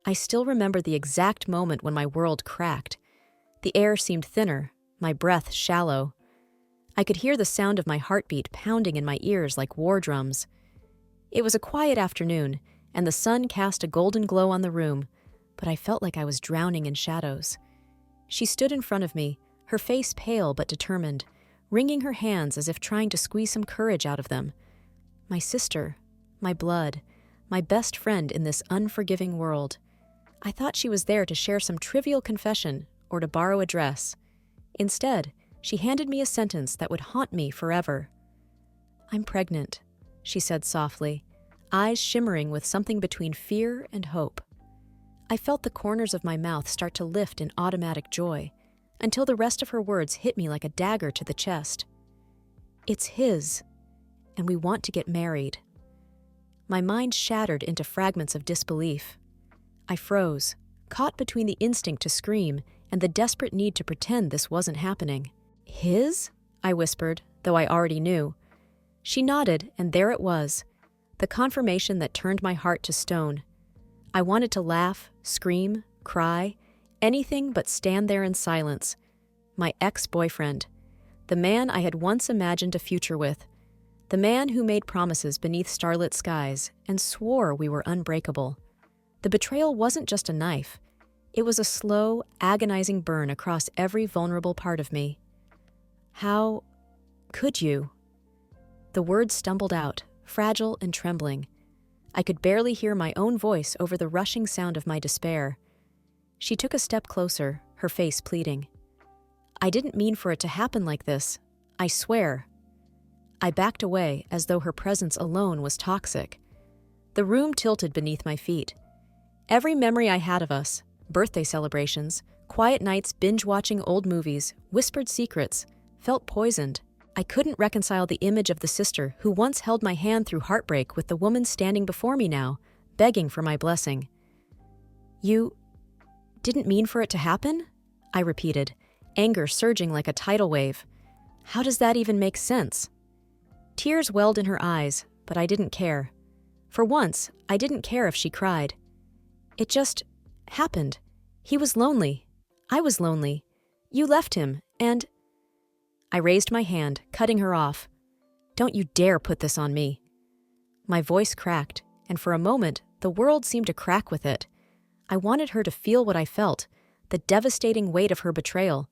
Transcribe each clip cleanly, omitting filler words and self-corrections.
I still remember the exact moment when my world cracked. The air seemed thinner, my breath shallow. I could hear the sound of my heartbeat pounding in my ears like war drums. It was a quiet afternoon, and the sun cast a golden glow on the room, but I felt like I was drowning in shadows. She stood in front of me, her face pale but determined, wringing her hands as if trying to squeeze some courage out of them. My sister, my blood, my best friend in this unforgiving world. I thought she was there to share some trivial confession or to borrow a dress. Instead, she handed me a sentence that would haunt me forever. "I'm pregnant," she said softly, eyes shimmering with something between fear and hope. I felt the corners of my mouth start to lift in automatic joy, until the rest of her words hit me like a dagger to the chest. "It's his, and we want to get married." My mind shattered into fragments of disbelief. I froze, caught between the instinct to scream and the desperate need to pretend this wasn't happening. "His?" I whispered, though I already knew. She nodded, and there it was, the confirmation that turned my heart to stone. I wanted to laugh, scream, cry, anything but stand there in silence. My ex-boyfriend, the man I had once imagined a future with, the man who made promises beneath starlit skies and swore we were unbreakable. The betrayal wasn't just a knife. It was a slow, agonizing burn across every vulnerable part of me. "How could you?" The words stumbled out, fragile and trembling. I could barely hear my own voice over the rushing sound of my despair. She took a step closer, her face pleading. "I didn't mean for it to happen like this. I swear." I backed away as though her presence alone was toxic. The room tilted beneath my feet. Every memory I had of us, birthday celebrations, quiet nights binge-watching old movies, whispered secrets, felt poisoned. I couldn't reconcile the image of the sister who once held my hand through heartbreak with the woman standing before me now, begging for my blessing. "You didn't mean for it to happen?" I repeated, anger surging like a tidal wave. "How does that even make sense?" Tears welled in her eyes, but I didn't care. For once, I didn't care if she cried. "It just happened. He was lonely. I was lonely. You left him, and—" I raised my hand, cutting her off. "Don't you dare put this on me." My voice cracked, and for a moment, the world seemed to crack with it. I wanted her to feel what I felt, the devastating weight of her betrayal.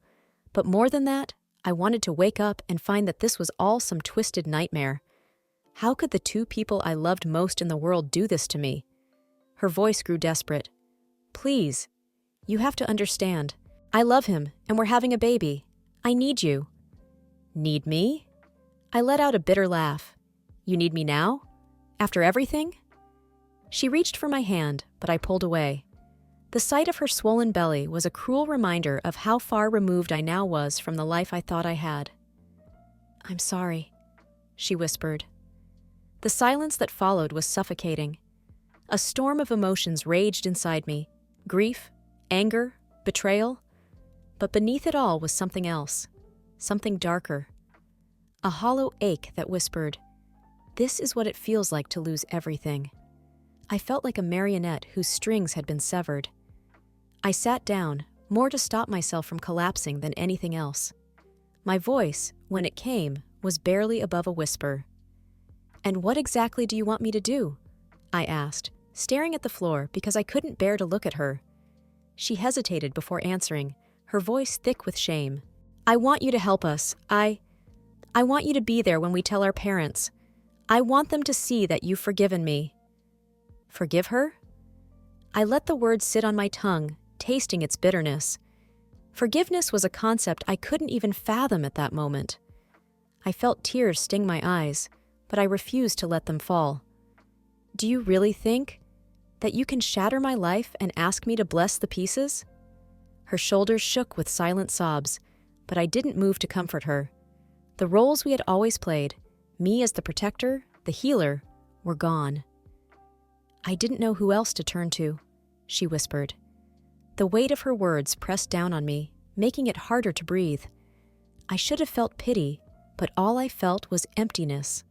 But more than that, I wanted to wake up and find that this was all some twisted nightmare. How could the two people I loved most in the world do this to me? Her voice grew desperate. "Please, you have to understand. I love him, and we're having a baby. I need you." "Need me?" I let out a bitter laugh. "You need me now? After everything?" She reached for my hand, but I pulled away. The sight of her swollen belly was a cruel reminder of how far removed I now was from the life I thought I had. "I'm sorry," she whispered. The silence that followed was suffocating. A storm of emotions raged inside me, grief, anger, betrayal. But beneath it all was something else, something darker. A hollow ache that whispered, "This is what it feels like to lose everything." I felt like a marionette whose strings had been severed. I sat down, more to stop myself from collapsing than anything else. My voice, when it came, was barely above a whisper. "And what exactly do you want me to do?" I asked, staring at the floor because I couldn't bear to look at her. She hesitated before answering, her voice thick with shame. "I want you to help us. I want you to be there when we tell our parents. I want them to see that you've forgiven me." Forgive her? I let the word sit on my tongue, tasting its bitterness. Forgiveness was a concept I couldn't even fathom at that moment. I felt tears sting my eyes, but I refused to let them fall. "Do you really think that you can shatter my life and ask me to bless the pieces?" Her shoulders shook with silent sobs, but I didn't move to comfort her. The roles we had always played, me as the protector, the healer, were gone. "I didn't know who else to turn to," she whispered. The weight of her words pressed down on me, making it harder to breathe. I should have felt pity, but all I felt was emptiness.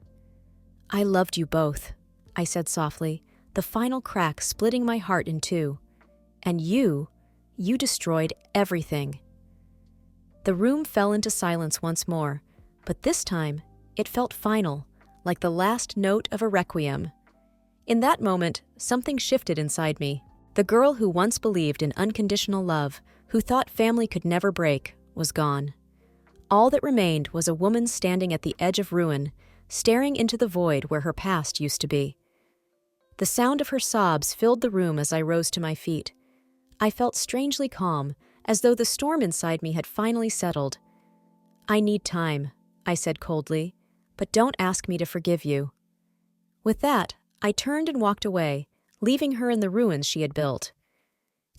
"I loved you both," I said softly, the final crack splitting my heart in two. And you destroyed everything." The room fell into silence once more, but this time it felt final, like the last note of a requiem. In that moment, something shifted inside me. The girl who once believed in unconditional love, who thought family could never break, was gone. All that remained was a woman standing at the edge of ruin, staring into the void where her past used to be. The sound of her sobs filled the room as I rose to my feet. I felt strangely calm, as though the storm inside me had finally settled. "I need time," I said coldly, "but don't ask me to forgive you." With that, I turned and walked away, leaving her in the ruins she had built.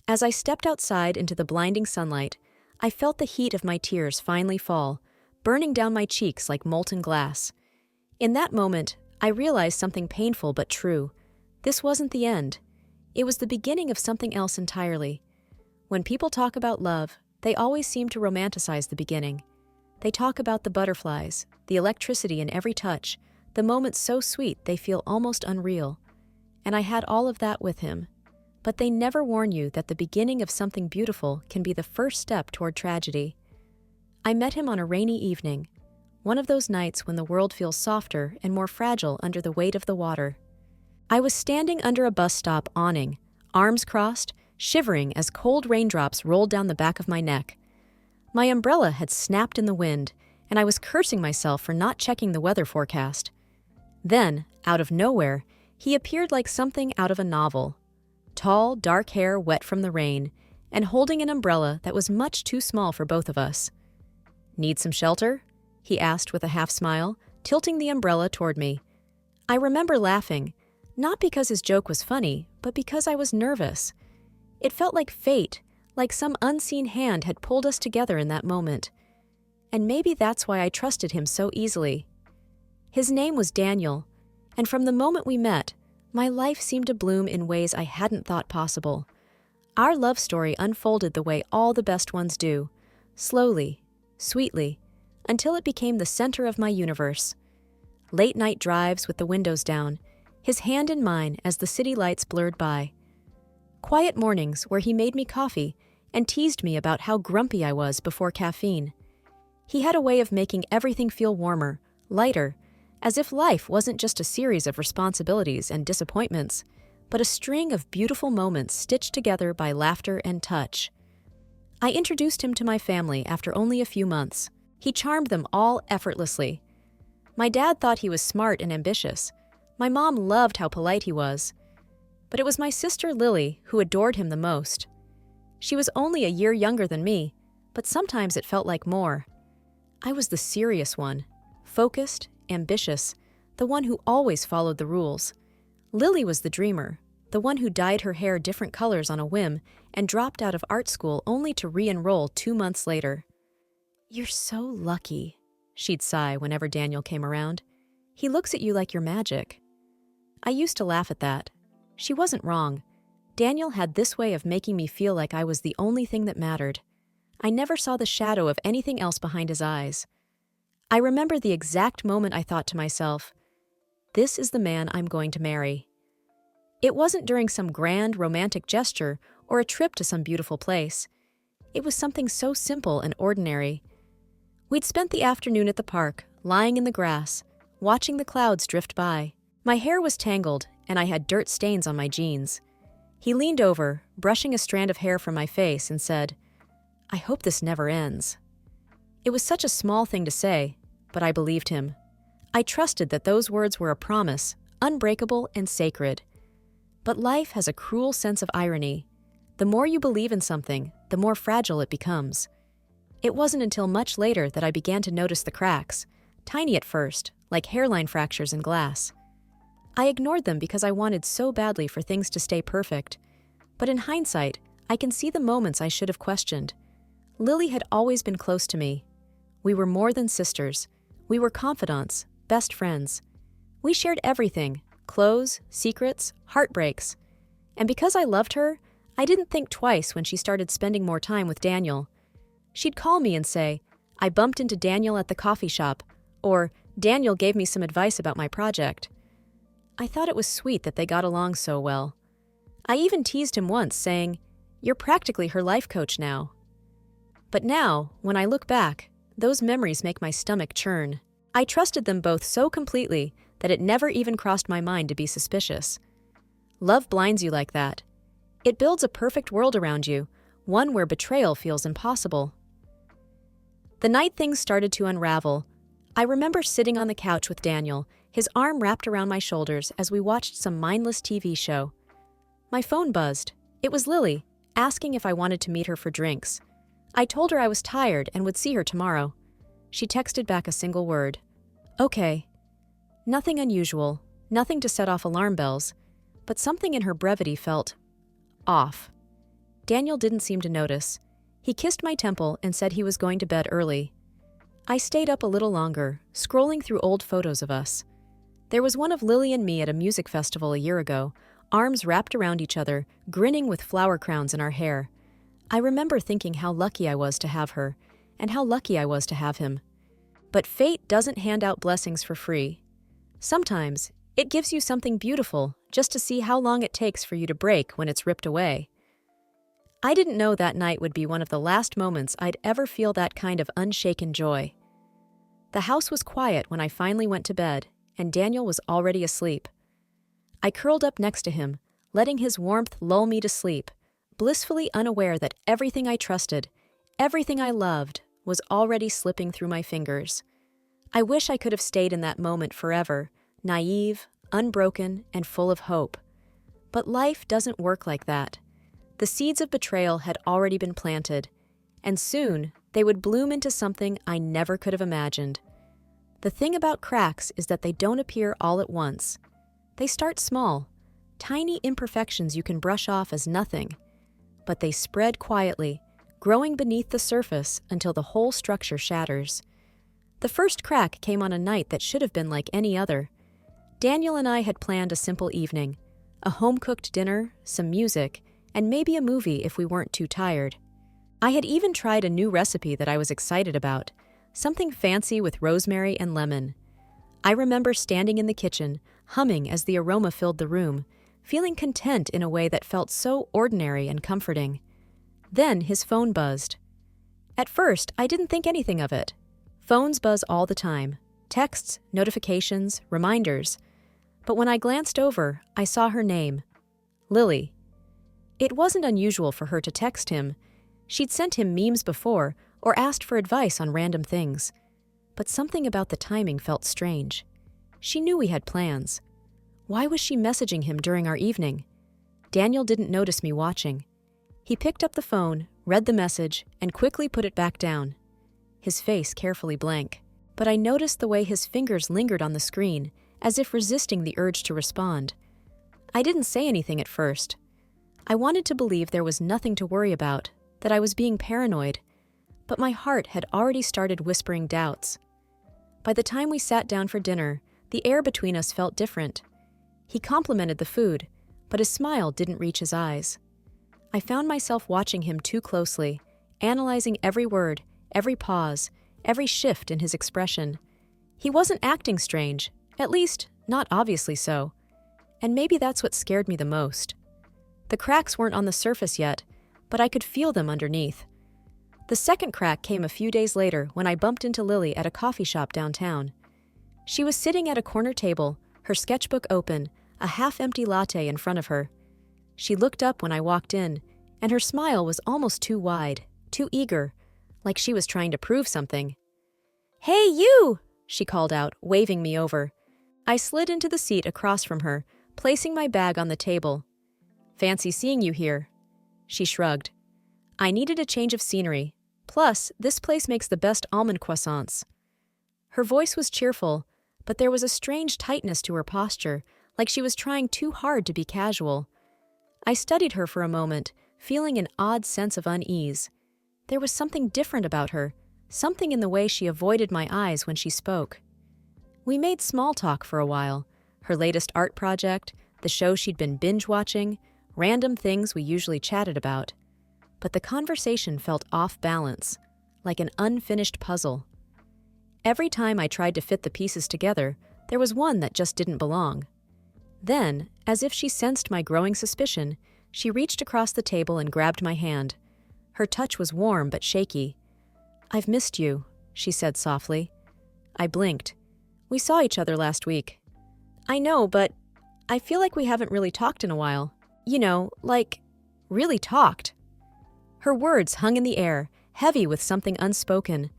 As I stepped outside into the blinding sunlight, I felt the heat of my tears finally fall, burning down my cheeks like molten glass. In that moment, I realized something painful but true. This wasn't the end. It was the beginning of something else entirely. When people talk about love, they always seem to romanticize the beginning. They talk about the butterflies, the electricity in every touch, the moments so sweet they feel almost unreal. And I had all of that with him. But they never warn you that the beginning of something beautiful can be the first step toward tragedy. I met him on a rainy evening, one of those nights when the world feels softer and more fragile under the weight of the water. I was standing under a bus stop awning, arms crossed, shivering as cold raindrops rolled down the back of my neck. My umbrella had snapped in the wind, and I was cursing myself for not checking the weather forecast. Then, out of nowhere, he appeared like something out of a novel. Tall, dark hair wet from the rain, and holding an umbrella that was much too small for both of us. "Need some shelter?" he asked with a half smile, tilting the umbrella toward me. I remember laughing, not because his joke was funny, but because I was nervous. It felt like fate, like some unseen hand had pulled us together in that moment. And maybe that's why I trusted him so easily. His name was Daniel, and from the moment we met, my life seemed to bloom in ways I hadn't thought possible. Our love story unfolded the way all the best ones do, slowly, sweetly, until it became the center of my universe. Late-night drives with the windows down, his hand in mine as the city lights blurred by. Quiet mornings where he made me coffee and teased me about how grumpy I was before caffeine. He had a way of making everything feel warmer, lighter, as if life wasn't just a series of responsibilities and disappointments, but a string of beautiful moments stitched together by laughter and touch. I introduced him to my family after only a few months. He charmed them all effortlessly. My dad thought he was smart and ambitious. My mom loved how polite he was. But it was my sister Lily who adored him the most. She was only a year younger than me, but sometimes it felt like more. I was the serious one, focused, ambitious, the one who always followed the rules. Lily was the dreamer, the one who dyed her hair different colors on a whim and dropped out of art school only to re-enroll 2 months later. "You're so lucky," she'd sigh whenever Daniel came around. "He looks at you like you're magic." I used to laugh at that. She wasn't wrong. Daniel had this way of making me feel like I was the only thing that mattered. I never saw the shadow of anything else behind his eyes. I remember the exact moment I thought to myself, "This is the man I'm going to marry." It wasn't during some grand romantic gesture or a trip to some beautiful place. It was something so simple and ordinary. We'd spent the afternoon at the park, lying in the grass, watching the clouds drift by. My hair was tangled, and I had dirt stains on my jeans. He leaned over, brushing a strand of hair from my face, and said, "I hope this never ends." It was such a small thing to say, but I believed him. I trusted that those words were a promise, unbreakable and sacred. But life has a cruel sense of irony. The more you believe in something, the more fragile it becomes. It wasn't until much later that I began to notice the cracks, tiny at first, like hairline fractures in glass. I ignored them because I wanted so badly for things to stay perfect. But in hindsight, I can see the moments I should have questioned. Lily had always been close to me. We were more than sisters. We were confidants, best friends. We shared everything, clothes, secrets, heartbreaks. And because I loved her, I didn't think twice when she started spending more time with Daniel. She'd call me and say, "I bumped into Daniel at the coffee shop," or "Daniel gave me some advice about my project." I thought it was sweet that they got along so well. I even teased him once, saying, You're practically her life coach now. But now, when I look back, those memories make my stomach churn. I trusted them both so completely that it never even crossed my mind to be suspicious. Love blinds you like that. It builds a perfect world around you, one where betrayal feels impossible. The night things started to unravel, I remember sitting on the couch with Daniel, his arm wrapped around my shoulders as we watched some mindless TV show. My phone buzzed. It was Lily, asking if I wanted to meet her for drinks. I told her I was tired and would see her tomorrow. She texted back a single word. Okay. Nothing unusual, nothing to set off alarm bells, but something in her brevity felt off. Daniel didn't seem to notice. He kissed my temple and said he was going to bed early. I stayed up a little longer, scrolling through old photos of us. There was one of Lily and me at a music festival a year ago, arms wrapped around each other, grinning with flower crowns in our hair. I remember thinking how lucky I was to have her, and how lucky I was to have him. But fate doesn't hand out blessings for free. Sometimes, it gives you something beautiful just to see how long it takes for you to break when it's ripped away. I didn't know that night would be one of the last moments I'd ever feel that kind of unshaken joy. The house was quiet when I finally went to bed, and Daniel was already asleep. I curled up next to him, letting his warmth lull me to sleep, blissfully unaware that everything I trusted, everything I loved, was already slipping through my fingers. I wish I could have stayed in that moment forever, naive, unbroken, and full of hope. But life doesn't work like that. The seeds of betrayal had already been planted, and soon they would bloom into something I never could have imagined. The thing about cracks is that they don't appear all at once. They start small, tiny imperfections you can brush off as nothing, but they spread quietly, growing beneath the surface until the whole structure shatters. The first crack came on a night that should have been like any other. Daniel and I had planned a simple evening, a home-cooked dinner, some music, and maybe a movie if we weren't too tired. I had even tried a new recipe that I was excited about, something fancy with rosemary and lemon. I remember standing in the kitchen, humming as the aroma filled the room, feeling content in a way that felt so ordinary and comforting. Then his phone buzzed. At first, I didn't think anything of it. Phones buzz all the time. Texts, notifications, reminders. But when I glanced over, I saw her name. Lily. It wasn't unusual for her to text him. She'd sent him memes before or asked for advice on random things. But something about the timing felt strange. She knew we had plans. Why was she messaging him during our evening? Daniel didn't notice me watching. He picked up the phone, read the message, and quickly put it back down. His face carefully blank. But I noticed the way his fingers lingered on the screen, as if resisting the urge to respond. I didn't say anything at first. I wanted to believe there was nothing to worry about, that I was being paranoid, but my heart had already started whispering doubts. By the time we sat down for dinner, the air between us felt different. He complimented the food, but his smile didn't reach his eyes. I found myself watching him too closely, analyzing every word, every pause, every shift in his expression. He wasn't acting strange, at least, not obviously so. And maybe that's what scared me the most. The cracks weren't on the surface yet, but I could feel them underneath. The second crack came a few days later when I bumped into Lily at a coffee shop downtown. She was sitting at a corner table, her sketchbook open, a half-empty latte in front of her. She looked up when I walked in, and her smile was almost too wide, too eager, like she was trying to prove something. "Hey, you!" she called out, waving me over. I slid into the seat across from her, placing my bag on the table. "Fancy seeing you here." She shrugged. "I needed a change of scenery. Plus, this place makes the best almond croissants." Her voice was cheerful, but there was a strange tightness to her posture, like she was trying too hard to be casual. I studied her for a moment, feeling an odd sense of unease. There was something different about her, something in the way she avoided my eyes when she spoke. We made small talk for a while, her latest art project, the show she'd been binge-watching, random things we usually chatted about. But the conversation felt off balance, like an unfinished puzzle. Every time I tried to fit the pieces together, there was one that just didn't belong. Then, as if she sensed my growing suspicion, She reached across the table and grabbed my hand. Her touch was warm but shaky. "I've missed you," she said softly. I blinked. "We saw each other last week." "I know, but I feel like we haven't really talked in a while. You know, like, really talked." Her words hung in the air, heavy with something unspoken.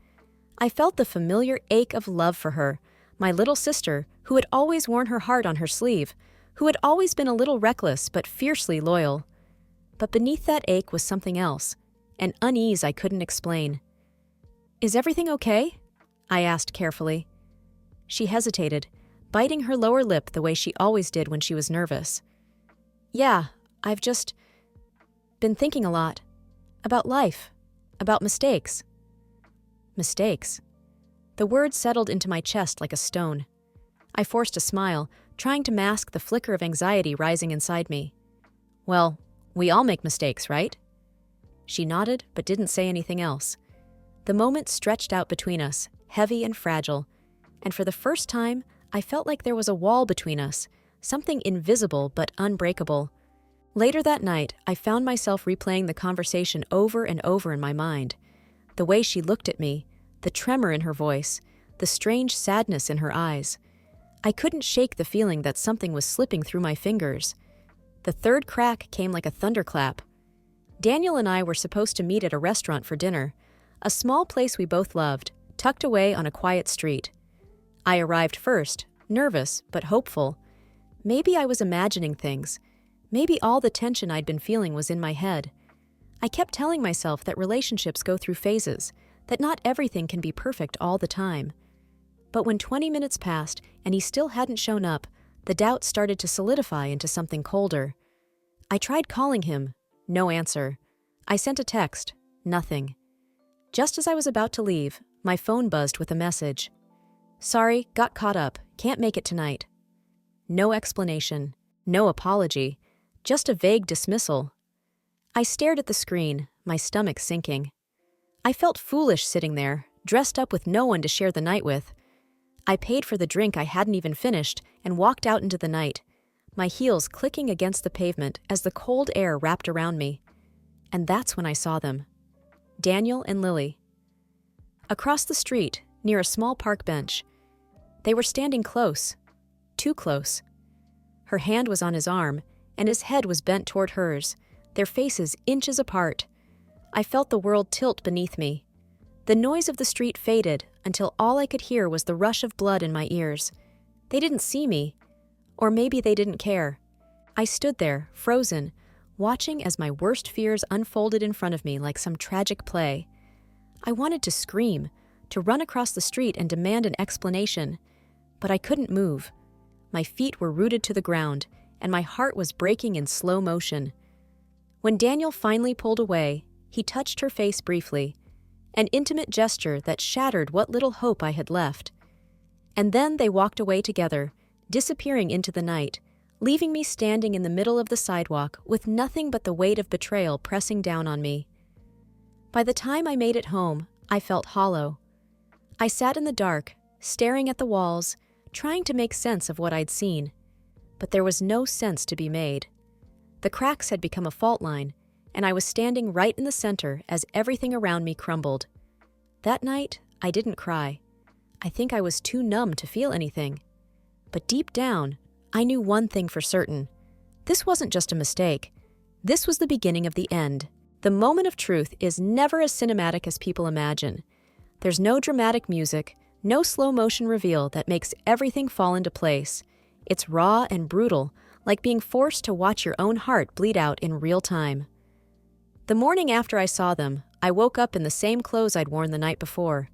I felt the familiar ache of love for her, my little sister who had always worn her heart on her sleeve, who had always been a little reckless but fiercely loyal. But beneath that ache was something else, an unease I couldn't explain. "Is everything okay?" I asked carefully. She hesitated, biting her lower lip the way she always did when she was nervous. "Yeah, I've just been thinking a lot. About life. About mistakes." Mistakes. The word settled into my chest like a stone. I forced a smile, trying to mask the flicker of anxiety rising inside me. "Well, we all make mistakes, right?" She nodded, but didn't say anything else. The moment stretched out between us, heavy and fragile, and for the first time, I felt like there was a wall between us, something invisible but unbreakable. Later that night, I found myself replaying the conversation over and over in my mind. The way she looked at me, the tremor in her voice, the strange sadness in her eyes. I couldn't shake the feeling that something was slipping through my fingers. The third crack came like a thunderclap. Daniel and I were supposed to meet at a restaurant for dinner, a small place we both loved, tucked away on a quiet street. I arrived first, nervous but hopeful. Maybe I was imagining things. Maybe all the tension I'd been feeling was in my head. I kept telling myself that relationships go through phases, that not everything can be perfect all the time. But when 20 minutes passed and he still hadn't shown up, the doubt started to solidify into something colder. I tried calling him. No answer. I sent a text. Nothing. Just as I was about to leave, my phone buzzed with a message. "Sorry, got caught up. Can't make it tonight." No explanation. No apology. Just a vague dismissal. I stared at the screen, my stomach sinking. I felt foolish sitting there, dressed up with no one to share the night with. I paid for the drink I hadn't even finished and walked out into the night, my heels clicking against the pavement as the cold air wrapped around me. And that's when I saw them. Daniel and Lily. Across the street, near a small park bench. They were standing close. Too close. Her hand was on his arm, and his head was bent toward hers, their faces inches apart. I felt the world tilt beneath me. The noise of the street faded until all I could hear was the rush of blood in my ears. They didn't see me. Or maybe they didn't care. I stood there, frozen, watching as my worst fears unfolded in front of me like some tragic play. I wanted to scream, to run across the street and demand an explanation, but I couldn't move. My feet were rooted to the ground, and my heart was breaking in slow motion. When Daniel finally pulled away, he touched her face briefly, an intimate gesture that shattered what little hope I had left. And then they walked away together, disappearing into the night, leaving me standing in the middle of the sidewalk with nothing but the weight of betrayal pressing down on me. By the time I made it home, I felt hollow. I sat in the dark, staring at the walls, trying to make sense of what I'd seen. But there was no sense to be made. The cracks had become a fault line, and I was standing right in the center as everything around me crumbled. That night, I didn't cry. I think I was too numb to feel anything. But deep down, I knew one thing for certain. This wasn't just a mistake. This was the beginning of the end. The moment of truth is never as cinematic as people imagine. There's no dramatic music, no slow-motion reveal that makes everything fall into place. It's raw and brutal, like being forced to watch your own heart bleed out in real time. The morning after I saw them, I woke up in the same clothes I'd worn the night before.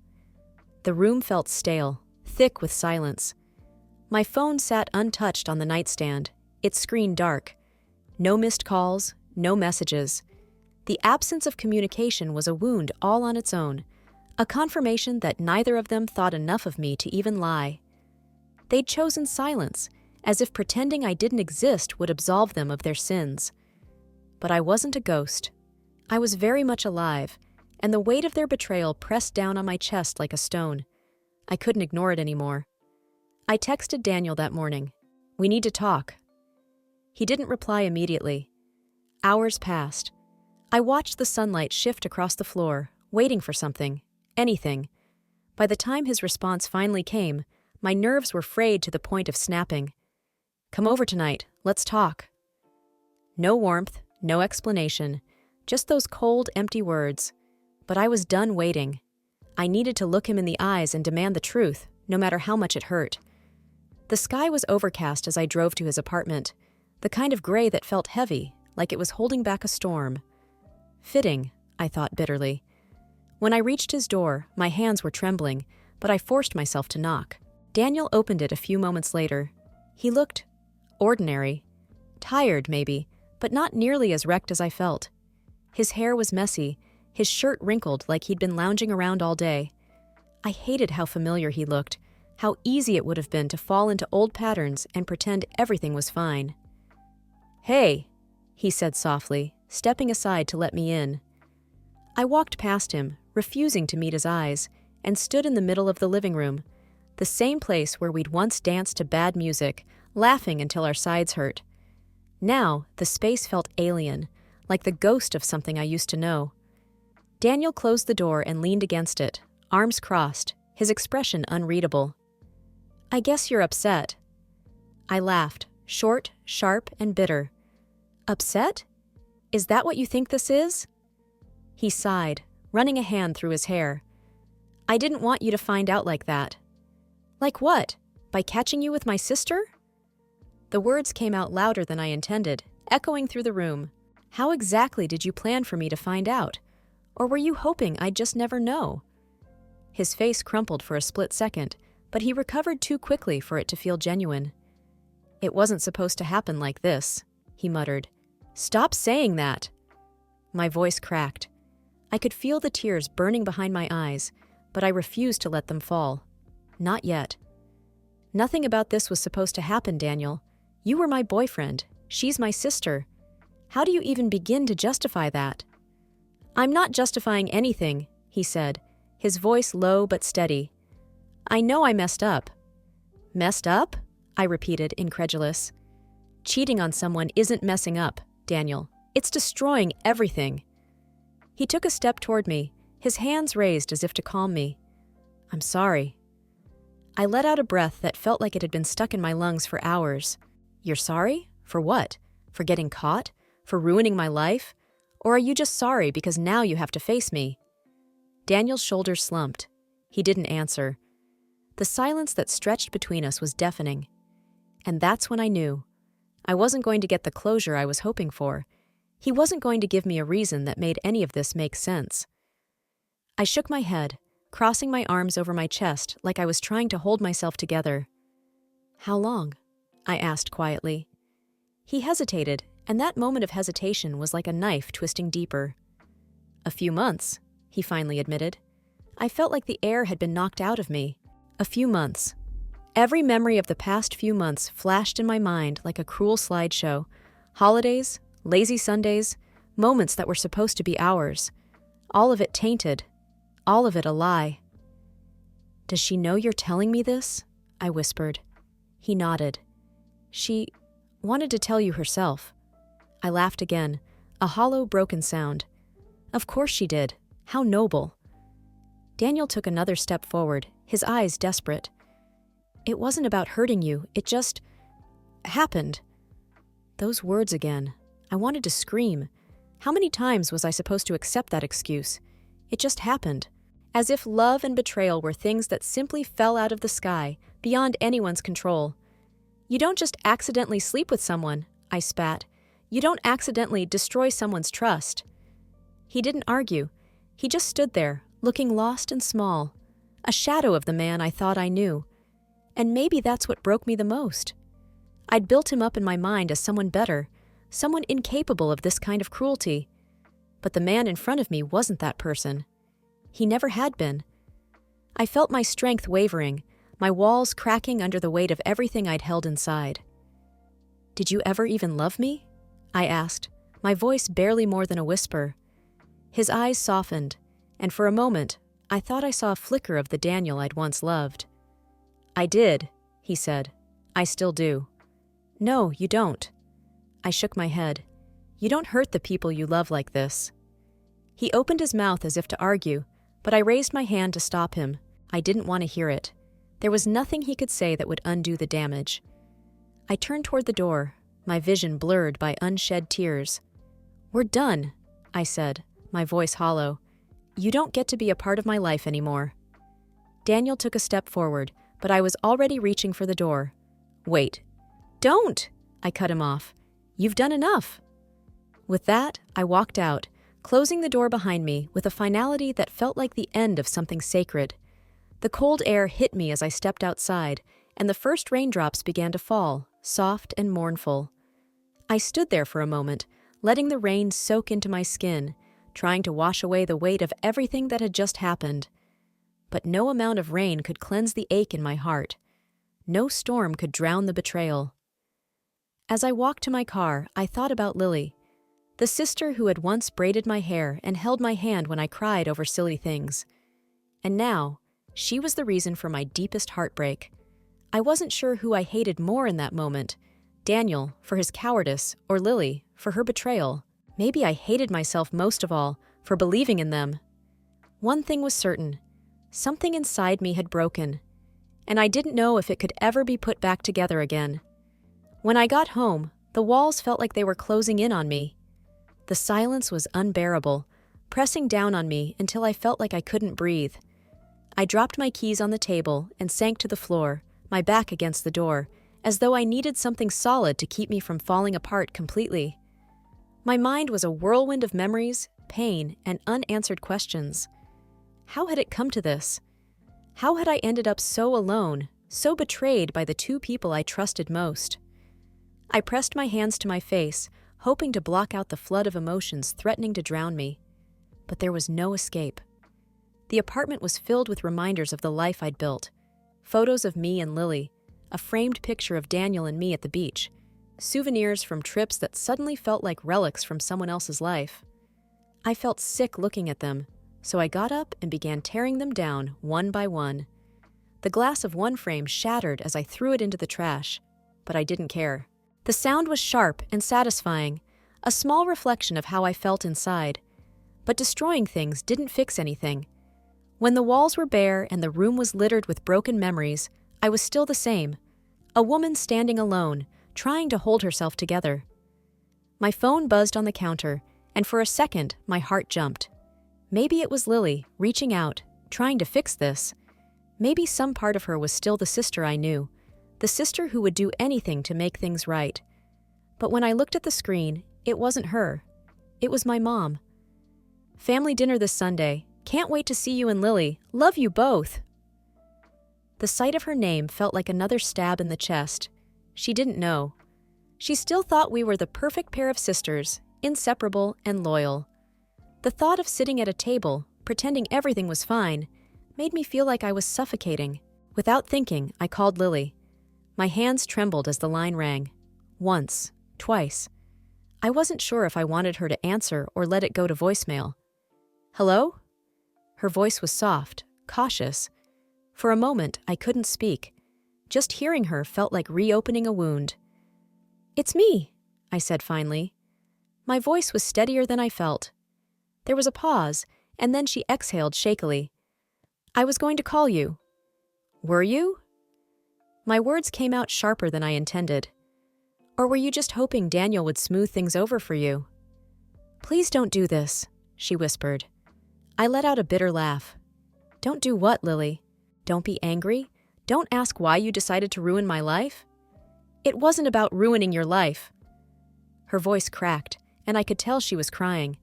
The room felt stale, thick with silence. My phone sat untouched on the nightstand, its screen dark. No missed calls, no messages. The absence of communication was a wound all on its own, a confirmation that neither of them thought enough of me to even lie. They'd chosen silence, as if pretending I didn't exist would absolve them of their sins. But I wasn't a ghost. I was very much alive, and the weight of their betrayal pressed down on my chest like a stone. I couldn't ignore it anymore. I texted Daniel that morning. "We need to talk." He didn't reply immediately. Hours passed. I watched the sunlight shift across the floor, waiting for something, anything. By the time his response finally came, my nerves were frayed to the point of snapping. "Come over tonight, let's talk." No warmth, no explanation, just those cold, empty words. But I was done waiting. I needed to look him in the eyes and demand the truth, no matter how much it hurt. The sky was overcast as I drove to his apartment, the kind of gray that felt heavy, like it was holding back a storm. Fitting, I thought bitterly. When I reached his door, my hands were trembling, but I forced myself to knock. Daniel opened it a few moments later. He looked ordinary. Tired, maybe, but not nearly as wrecked as I felt. His hair was messy, his shirt wrinkled like he'd been lounging around all day. I hated how familiar he looked, how easy it would have been to fall into old patterns and pretend everything was fine. "Hey," he said softly, stepping aside to let me in. I walked past him, refusing to meet his eyes, and stood in the middle of the living room, the same place where we'd once danced to bad music, laughing until our sides hurt. Now, the space felt alien, like the ghost of something I used to know. Daniel closed the door and leaned against it, arms crossed, his expression unreadable. "I guess you're upset." I laughed, short, sharp, and bitter. "Upset? Is that what you think this is?" He sighed, running a hand through his hair. "I didn't want you to find out like that." "Like what? By catching you with my sister?" The words came out louder than I intended, echoing through the room. How exactly did you plan for me to find out? Or were you hoping I'd just never know? His face crumpled for a split second, but he recovered too quickly for it to feel genuine. "It wasn't supposed to happen like this," he muttered. "Stop saying that!" My voice cracked. I could feel the tears burning behind my eyes, but I refused to let them fall. Not yet. "Nothing about this was supposed to happen, Daniel. You were my boyfriend. She's my sister. How do you even begin to justify that?" "I'm not justifying anything," he said, his voice low but steady. "I know I messed up." "Messed up?" I repeated, incredulous. "Cheating on someone isn't messing up, Daniel. It's destroying everything." He took a step toward me, his hands raised as if to calm me. "I'm sorry." I let out a breath that felt like it had been stuck in my lungs for hours. "You're sorry? For what? For getting caught? For ruining my life? Or are you just sorry because now you have to face me?" Daniel's shoulders slumped. He didn't answer. The silence that stretched between us was deafening. And that's when I knew. I wasn't going to get the closure I was hoping for. He wasn't going to give me a reason that made any of this make sense. I shook my head, crossing my arms over my chest like I was trying to hold myself together. "How long?" I asked quietly. He hesitated, and that moment of hesitation was like a knife twisting deeper. "A few months," he finally admitted. I felt like the air had been knocked out of me. A few months. Every memory of the past few months flashed in my mind like a cruel slideshow. Holidays, lazy Sundays, moments that were supposed to be ours. All of it tainted. All of it a lie. "Does she know you're telling me this?" I whispered. He nodded. "She wanted to tell you herself." I laughed again, a hollow, broken sound. "Of course she did. How noble." Daniel took another step forward, his eyes desperate. "It wasn't about hurting you, it just happened." Those words again. I wanted to scream. How many times was I supposed to accept that excuse? It just happened. As if love and betrayal were things that simply fell out of the sky, beyond anyone's control. "You don't just accidentally sleep with someone," I spat. "You don't accidentally destroy someone's trust." He didn't argue. He just stood there, looking lost and small. A shadow of the man I thought I knew. And maybe that's what broke me the most. I'd built him up in my mind as someone better, someone incapable of this kind of cruelty. But the man in front of me wasn't that person. He never had been. I felt my strength wavering, my walls cracking under the weight of everything I'd held inside. "Did you ever even love me?" I asked, my voice barely more than a whisper. His eyes softened, and for a moment, I thought I saw a flicker of the Daniel I'd once loved. "I did," he said. "I still do." "No, you don't." I shook my head. You don't hurt the people you love like this." He opened his mouth as if to argue, but I raised my hand to stop him. I didn't want to hear it. There was nothing he could say that would undo the damage. I turned toward the door, my vision blurred by unshed tears. "We're done," I said, my voice hollow. "You don't get to be a part of my life anymore." Daniel took a step forward, but I was already reaching for the door. "Wait." "Don't!" I cut him off. "You've done enough." With that, I walked out, closing the door behind me with a finality that felt like the end of something sacred. The cold air hit me as I stepped outside, and the first raindrops began to fall, soft and mournful. I stood there for a moment, letting the rain soak into my skin, trying to wash away the weight of everything that had just happened. But no amount of rain could cleanse the ache in my heart. No storm could drown the betrayal. As I walked to my car, I thought about Lily, the sister who had once braided my hair and held my hand when I cried over silly things. And now, she was the reason for my deepest heartbreak. I wasn't sure who I hated more in that moment, Daniel for his cowardice or Lily for her betrayal. Maybe I hated myself most of all for believing in them. One thing was certain, something inside me had broken, and I didn't know if it could ever be put back together again. When I got home, the walls felt like they were closing in on me. The silence was unbearable, pressing down on me until I felt like I couldn't breathe. I dropped my keys on the table and sank to the floor, my back against the door, as though I needed something solid to keep me from falling apart completely. My mind was a whirlwind of memories, pain, and unanswered questions. How had it come to this? How had I ended up so alone, so betrayed by the two people I trusted most? I pressed my hands to my face, hoping to block out the flood of emotions threatening to drown me. But there was no escape. The apartment was filled with reminders of the life I'd built. Photos of me and Lily, a framed picture of Daniel and me at the beach, souvenirs from trips that suddenly felt like relics from someone else's life. I felt sick looking at them, so I got up and began tearing them down one by one. The glass of one frame shattered as I threw it into the trash, but I didn't care. The sound was sharp and satisfying, a small reflection of how I felt inside. But destroying things didn't fix anything. When the walls were bare and the room was littered with broken memories, I was still the same. A woman standing alone, trying to hold herself together. My phone buzzed on the counter, and for a second, my heart jumped. Maybe it was Lily, reaching out, trying to fix this. Maybe some part of her was still the sister I knew, the sister who would do anything to make things right. But when I looked at the screen, it wasn't her. It was my mom. "Family dinner this Sunday. Can't wait to see you and Lily. Love you both." The sight of her name felt like another stab in the chest. She didn't know. She still thought we were the perfect pair of sisters, inseparable and loyal. The thought of sitting at a table, pretending everything was fine, made me feel like I was suffocating. Without thinking, I called Lily. My hands trembled as the line rang. Once, twice. I wasn't sure if I wanted her to answer or let it go to voicemail. "Hello?" Her voice was soft, cautious. For a moment, I couldn't speak. Just hearing her felt like reopening a wound. "It's me," I said finally. My voice was steadier than I felt. There was a pause, and then she exhaled shakily. "I was going to call you." "Were you?" My words came out sharper than I intended. "Or were you just hoping Daniel would smooth things over for you?" "Please don't do this," she whispered. I let out a bitter laugh. "Don't do what, Lily? Don't be angry? Don't ask why you decided to ruin my life?" "It wasn't about ruining your life." Her voice cracked, and I could tell she was crying.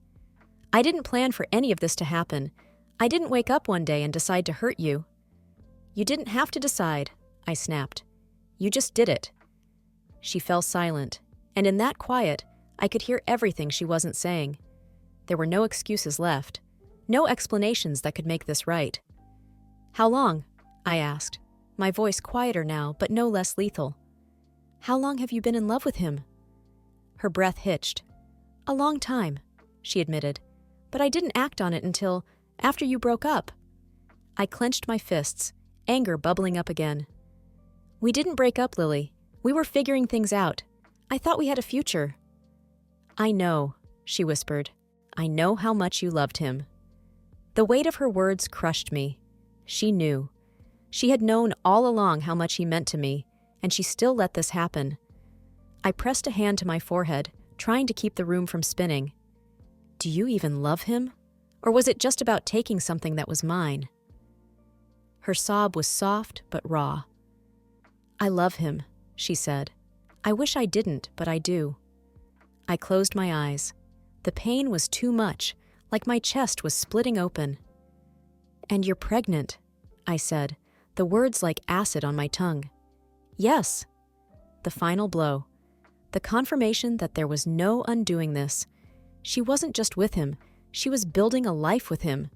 "I didn't plan for any of this to happen. I didn't wake up one day and decide to hurt you." "You didn't have to decide," I snapped. "You just did it." She fell silent, and in that quiet, I could hear everything she wasn't saying. There were no excuses left, no explanations that could make this right. "How long?" I asked, my voice quieter now, but no less lethal. "How long have you been in love with him?" Her breath hitched. "A long time," she admitted, "but I didn't act on it until after you broke up." I clenched my fists, anger bubbling up again. "We didn't break up, Lily. We were figuring things out. I thought we had a future." "I know," she whispered. "I know how much you loved him." The weight of her words crushed me. She knew. She had known all along how much he meant to me, and she still let this happen. I pressed a hand to my forehead, trying to keep the room from spinning. "Do you even love him? Or was it just about taking something that was mine?" Her sob was soft but raw. "I love him," she said. "I wish I didn't, but I do." I closed my eyes. The pain was too much, like my chest was splitting open. "And you're pregnant," I said, the words like acid on my tongue. "Yes." The final blow. The confirmation that there was no undoing this. She wasn't just with him, she was building a life with him.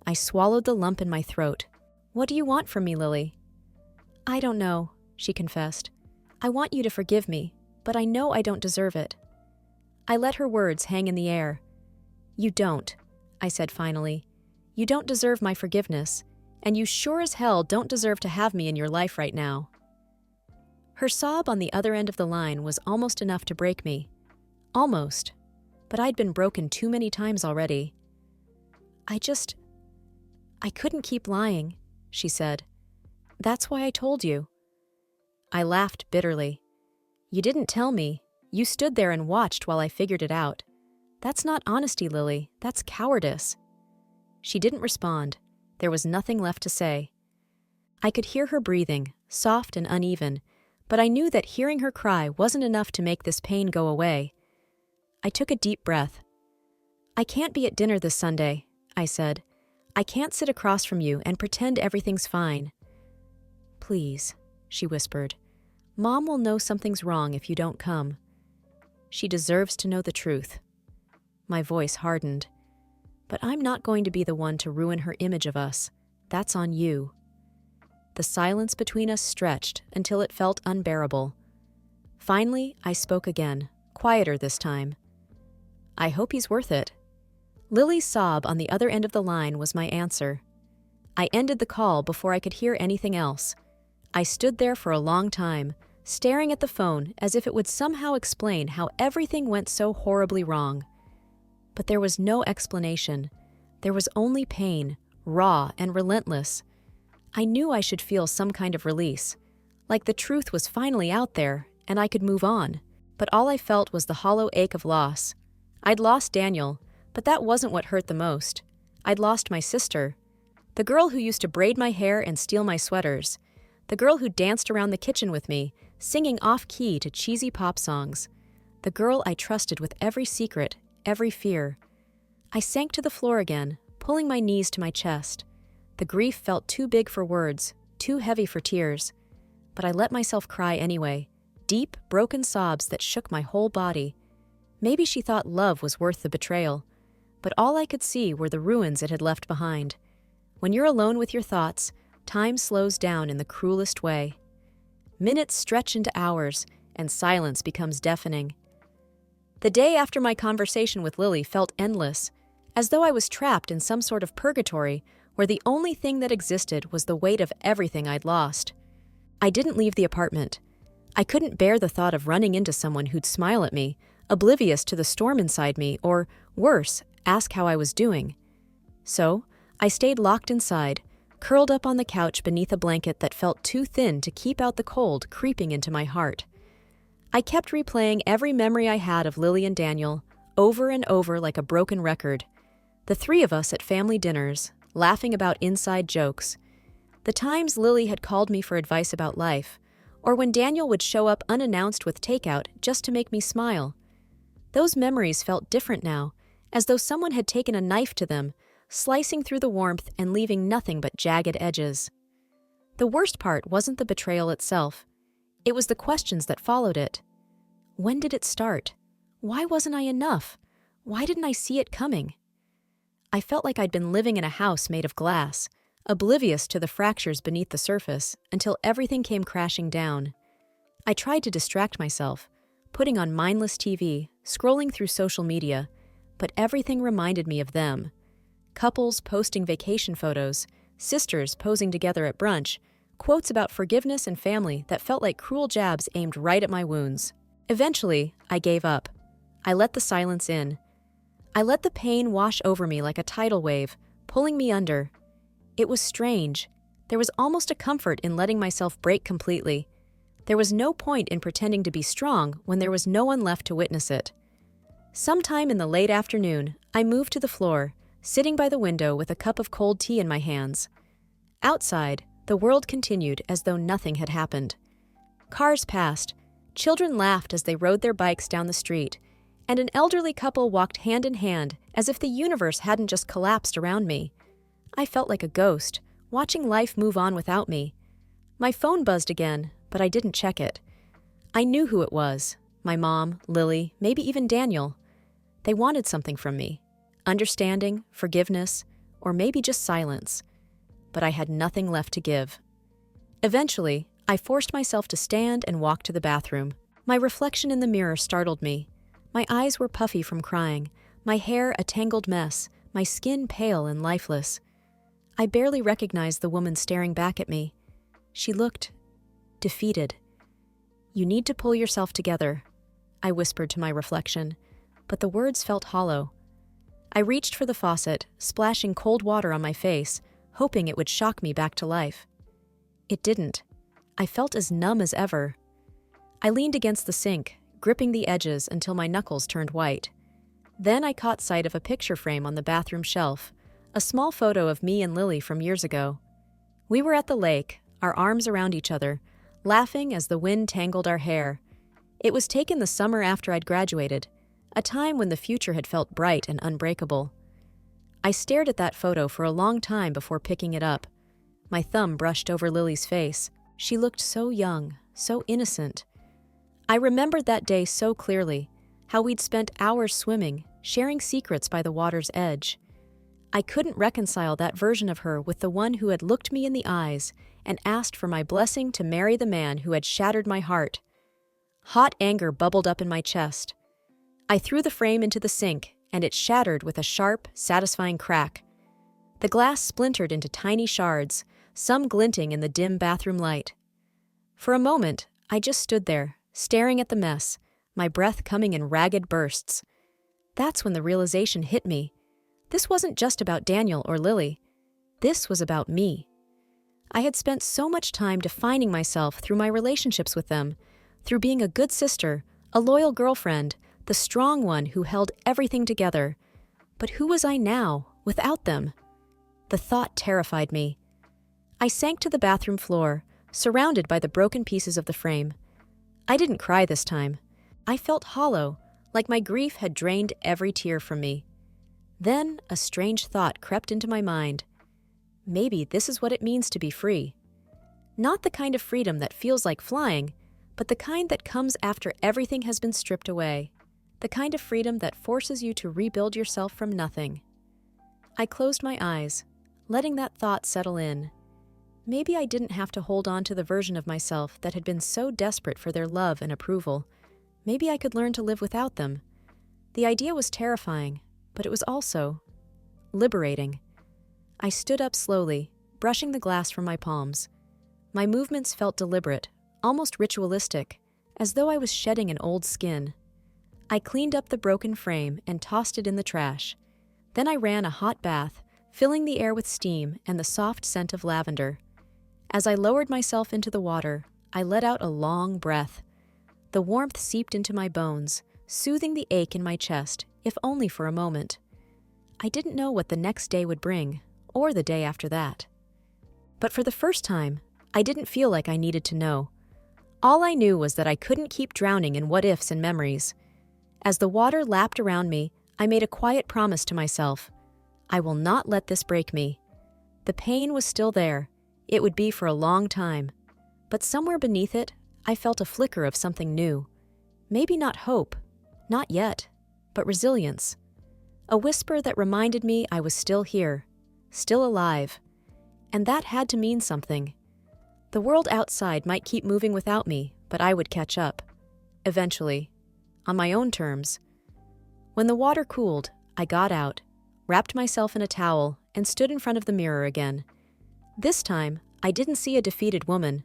I swallowed the lump in my throat. "What do you want from me, Lily?" "I don't know," she confessed. "I want you to forgive me, but I know I don't deserve it." I let her words hang in the air. "You don't," I said finally. "You don't deserve my forgiveness, and you sure as hell don't deserve to have me in your life right now." Her sob on the other end of the line was almost enough to break me. Almost. But I'd been broken too many times already. I couldn't keep lying," she said. "That's why I told you." I laughed bitterly. "You didn't tell me. You stood there and watched while I figured it out. That's not honesty, Lily. That's cowardice." She didn't respond. There was nothing left to say. I could hear her breathing, soft and uneven, but I knew that hearing her cry wasn't enough to make this pain go away. I took a deep breath. "I can't be at dinner this Sunday," I said. "I can't sit across from you and pretend everything's fine." "Please," she whispered. "Mom will know something's wrong if you don't come." She deserves to know the truth. My voice hardened. "But I'm not going to be the one to ruin her image of us. That's on you." The silence between us stretched until it felt unbearable. Finally, I spoke again, quieter this time. "I hope he's worth it." Lily's sob on the other end of the line was my answer. I ended the call before I could hear anything else. I stood there for a long time, staring at the phone as if it would somehow explain how everything went so horribly wrong. But there was no explanation. There was only pain, raw and relentless. I knew I should feel some kind of release, like the truth was finally out there and I could move on. But all I felt was the hollow ache of loss. I'd lost Daniel, but that wasn't what hurt the most. I'd lost my sister, the girl who used to braid my hair and steal my sweaters, the girl who danced around the kitchen with me, singing off-key to cheesy pop songs, the girl I trusted with every secret, every fear. I sank to the floor again, pulling my knees to my chest. The grief felt too big for words, too heavy for tears. But I let myself cry anyway, deep, broken sobs that shook my whole body. Maybe she thought love was worth the betrayal, but all I could see were the ruins it had left behind. When you're alone with your thoughts, time slows down in the cruelest way. Minutes stretch into hours, and silence becomes deafening. The day after my conversation with Lily felt endless, as though I was trapped in some sort of purgatory where the only thing that existed was the weight of everything I'd lost. I didn't leave the apartment. I couldn't bear the thought of running into someone who'd smile at me, oblivious to the storm inside me, or, worse, ask how I was doing. So, I stayed locked inside, curled up on the couch beneath a blanket that felt too thin to keep out the cold creeping into my heart. I kept replaying every memory I had of Lily and Daniel, over and over like a broken record. The three of us at family dinners, laughing about inside jokes. The times Lily had called me for advice about life, or when Daniel would show up unannounced with takeout just to make me smile. Those memories felt different now, as though someone had taken a knife to them, slicing through the warmth and leaving nothing but jagged edges. The worst part wasn't the betrayal itself. It was the questions that followed it. When did it start? Why wasn't I enough? Why didn't I see it coming? I felt like I'd been living in a house made of glass, oblivious to the fractures beneath the surface, until everything came crashing down. I tried to distract myself, putting on mindless TV, scrolling through social media, but everything reminded me of them. Couples posting vacation photos, sisters posing together at brunch, quotes about forgiveness and family that felt like cruel jabs aimed right at my wounds. Eventually, I gave up. I let the silence in. I let the pain wash over me like a tidal wave, pulling me under. It was strange. There was almost a comfort in letting myself break completely. There was no point in pretending to be strong when there was no one left to witness it. Sometime in the late afternoon, I moved to the floor, sitting by the window with a cup of cold tea in my hands. Outside, the world continued as though nothing had happened. Cars passed, children laughed as they rode their bikes down the street, and an elderly couple walked hand in hand as if the universe hadn't just collapsed around me. I felt like a ghost, watching life move on without me. My phone buzzed again, but I didn't check it. I knew who it was. My mom, Lily, maybe even Daniel. They wanted something from me. Understanding, forgiveness, or maybe just silence. But I had nothing left to give. Eventually, I forced myself to stand and walk to the bathroom. My reflection in the mirror startled me. My eyes were puffy from crying, my hair a tangled mess, my skin pale and lifeless. I barely recognized the woman staring back at me. She looked defeated. "You need to pull yourself together," I whispered to my reflection, but the words felt hollow. I reached for the faucet, splashing cold water on my face, hoping it would shock me back to life. It didn't. I felt as numb as ever. I leaned against the sink, gripping the edges until my knuckles turned white. Then I caught sight of a picture frame on the bathroom shelf, a small photo of me and Lily from years ago. We were at the lake, our arms around each other, laughing as the wind tangled our hair. It was taken the summer after I'd graduated, a time when the future had felt bright and unbreakable. I stared at that photo for a long time before picking it up. My thumb brushed over Lily's face. She looked so young, so innocent. I remembered that day so clearly, how we'd spent hours swimming, sharing secrets by the water's edge. I couldn't reconcile that version of her with the one who had looked me in the eyes and asked for my blessing to marry the man who had shattered my heart. Hot anger bubbled up in my chest. I threw the frame into the sink, and it shattered with a sharp, satisfying crack. The glass splintered into tiny shards, some glinting in the dim bathroom light. For a moment, I just stood there, staring at the mess, my breath coming in ragged bursts. That's when the realization hit me. This wasn't just about Daniel or Lily. This was about me. I had spent so much time defining myself through my relationships with them, through being a good sister, a loyal girlfriend, the strong one who held everything together. But who was I now, without them? The thought terrified me. I sank to the bathroom floor, surrounded by the broken pieces of the frame. I didn't cry this time. I felt hollow, like my grief had drained every tear from me. Then a strange thought crept into my mind. Maybe this is what it means to be free. Not the kind of freedom that feels like flying, but the kind that comes after everything has been stripped away. The kind of freedom that forces you to rebuild yourself from nothing. I closed my eyes, letting that thought settle in. Maybe I didn't have to hold on to the version of myself that had been so desperate for their love and approval. Maybe I could learn to live without them. The idea was terrifying, but it was also liberating. I stood up slowly, brushing the glass from my palms. My movements felt deliberate, almost ritualistic, as though I was shedding an old skin. I cleaned up the broken frame and tossed it in the trash. Then I ran a hot bath, filling the air with steam and the soft scent of lavender. As I lowered myself into the water, I let out a long breath. The warmth seeped into my bones, soothing the ache in my chest, if only for a moment. I didn't know what the next day would bring, or the day after that. But for the first time, I didn't feel like I needed to know. All I knew was that I couldn't keep drowning in what-ifs and memories. As the water lapped around me, I made a quiet promise to myself. I will not let this break me. The pain was still there. It would be for a long time. But somewhere beneath it, I felt a flicker of something new. Maybe not hope, not yet, but resilience. A whisper that reminded me I was still here, still alive. And that had to mean something. The world outside might keep moving without me, but I would catch up. Eventually. On my own terms. When the water cooled, I got out, wrapped myself in a towel, and stood in front of the mirror again. This time, I didn't see a defeated woman.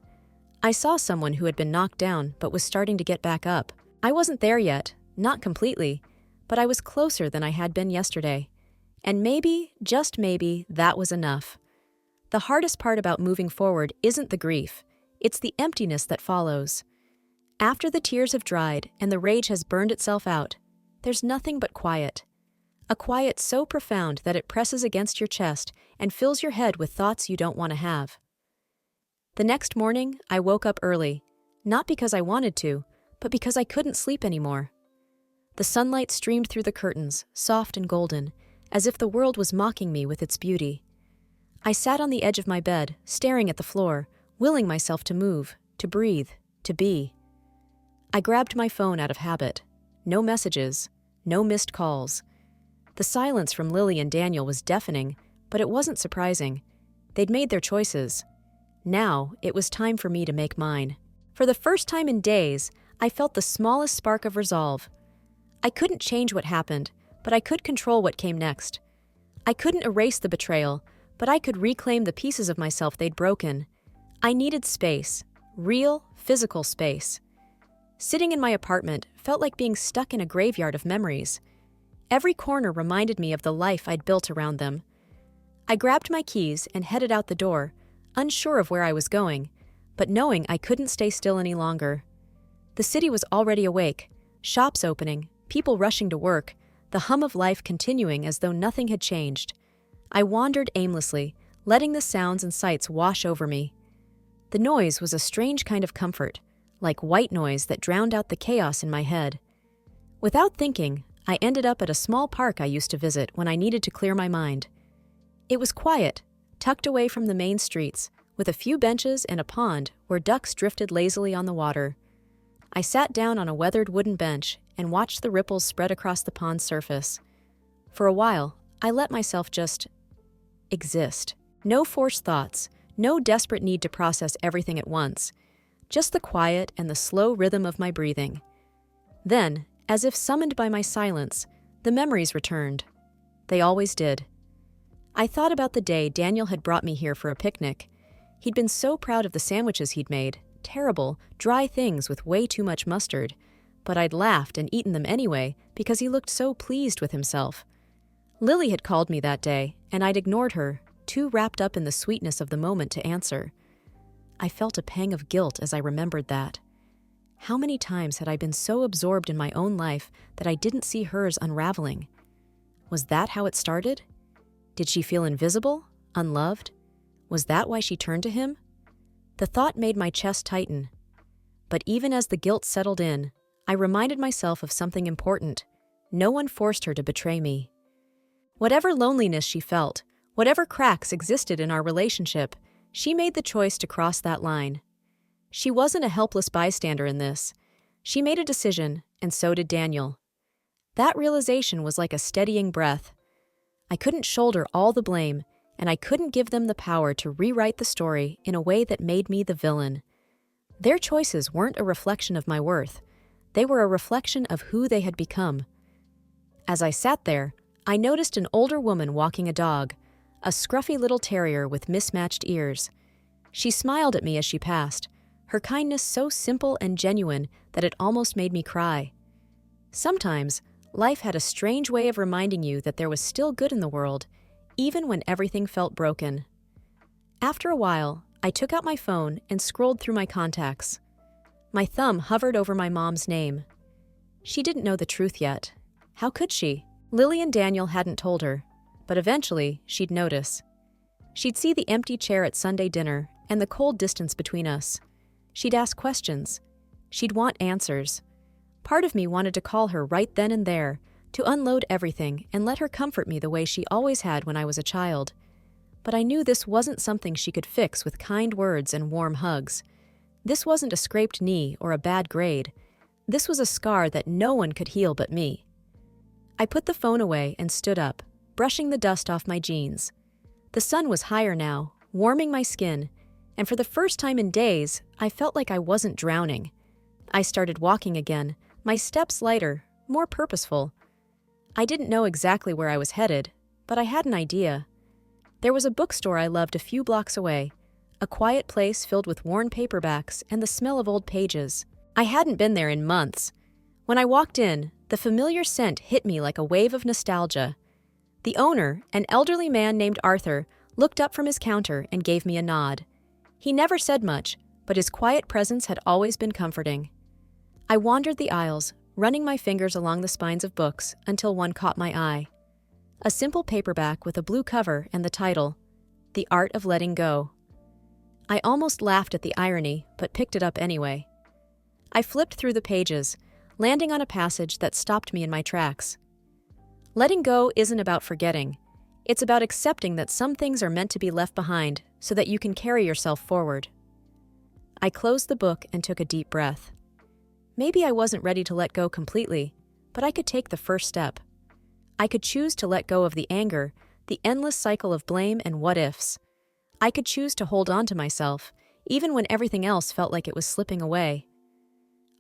I saw someone who had been knocked down but was starting to get back up. I wasn't there yet, not completely, but I was closer than I had been yesterday. And maybe, just maybe, that was enough. The hardest part about moving forward isn't the grief, it's the emptiness that follows. After the tears have dried and the rage has burned itself out, there's nothing but quiet. A quiet so profound that it presses against your chest and fills your head with thoughts you don't want to have. The next morning, I woke up early, not because I wanted to, but because I couldn't sleep anymore. The sunlight streamed through the curtains, soft and golden, as if the world was mocking me with its beauty. I sat on the edge of my bed, staring at the floor, willing myself to move, to breathe, to be. I grabbed my phone out of habit. No messages, no missed calls. The silence from Lily and Daniel was deafening, but it wasn't surprising. They'd made their choices. Now, it was time for me to make mine. For the first time in days, I felt the smallest spark of resolve. I couldn't change what happened, but I could control what came next. I couldn't erase the betrayal, but I could reclaim the pieces of myself they'd broken. I needed space, real, physical space. Sitting in my apartment felt like being stuck in a graveyard of memories. Every corner reminded me of the life I'd built around them. I grabbed my keys and headed out the door, unsure of where I was going, but knowing I couldn't stay still any longer. The city was already awake, shops opening, people rushing to work, the hum of life continuing as though nothing had changed. I wandered aimlessly, letting the sounds and sights wash over me. The noise was a strange kind of comfort, like white noise that drowned out the chaos in my head. Without thinking, I ended up at a small park I used to visit when I needed to clear my mind. It was quiet, tucked away from the main streets, with a few benches and a pond where ducks drifted lazily on the water. I sat down on a weathered wooden bench and watched the ripples spread across the pond's surface. For a while, I let myself just exist. No forced thoughts, no desperate need to process everything at once, just the quiet and the slow rhythm of my breathing. Then, as if summoned by my silence, the memories returned. They always did. I thought about the day Daniel had brought me here for a picnic. He'd been so proud of the sandwiches he'd made, terrible, dry things with way too much mustard, but I'd laughed and eaten them anyway because he looked so pleased with himself. Lily had called me that day, and I'd ignored her, too wrapped up in the sweetness of the moment to answer. I felt a pang of guilt as I remembered that. How many times had I been so absorbed in my own life that I didn't see hers unraveling? Was that how it started? Did she feel invisible, unloved? Was that why she turned to him? The thought made my chest tighten. But even as the guilt settled in, I reminded myself of something important. No one forced her to betray me. Whatever loneliness she felt, whatever cracks existed in our relationship, she made the choice to cross that line. She wasn't a helpless bystander in this. She made a decision, and so did Daniel. That realization was like a steadying breath. I couldn't shoulder all the blame, and I couldn't give them the power to rewrite the story in a way that made me the villain. Their choices weren't a reflection of my worth. They were a reflection of who they had become. As I sat there, I noticed an older woman walking a dog, a scruffy little terrier with mismatched ears. She smiled at me as she passed, her kindness so simple and genuine that it almost made me cry. Sometimes, life had a strange way of reminding you that there was still good in the world, even when everything felt broken. After a while, I took out my phone and scrolled through my contacts. My thumb hovered over my mom's name. She didn't know the truth yet. How could she? Lily and Daniel hadn't told her, but eventually she'd notice. She'd see the empty chair at Sunday dinner and the cold distance between us. She'd ask questions. She'd want answers. Part of me wanted to call her right then and there, to unload everything and let her comfort me the way she always had when I was a child. But I knew this wasn't something she could fix with kind words and warm hugs. This wasn't a scraped knee or a bad grade. This was a scar that no one could heal but me. I put the phone away and stood up, brushing the dust off my jeans. The sun was higher now, warming my skin, and for the first time in days, I felt like I wasn't drowning. I started walking again, my steps lighter, more purposeful. I didn't know exactly where I was headed, but I had an idea. There was a bookstore I loved a few blocks away, a quiet place filled with worn paperbacks and the smell of old pages. I hadn't been there in months. When I walked in, the familiar scent hit me like a wave of nostalgia. The owner, an elderly man named Arthur, looked up from his counter and gave me a nod. He never said much, but his quiet presence had always been comforting. I wandered the aisles, running my fingers along the spines of books until one caught my eye. A simple paperback with a blue cover and the title, The Art of Letting Go. I almost laughed at the irony, but picked it up anyway. I flipped through the pages, landing on a passage that stopped me in my tracks. Letting go isn't about forgetting. It's about accepting that some things are meant to be left behind so that you can carry yourself forward. I closed the book and took a deep breath. Maybe I wasn't ready to let go completely, but I could take the first step. I could choose to let go of the anger, the endless cycle of blame and what-ifs. I could choose to hold on to myself, even when everything else felt like it was slipping away.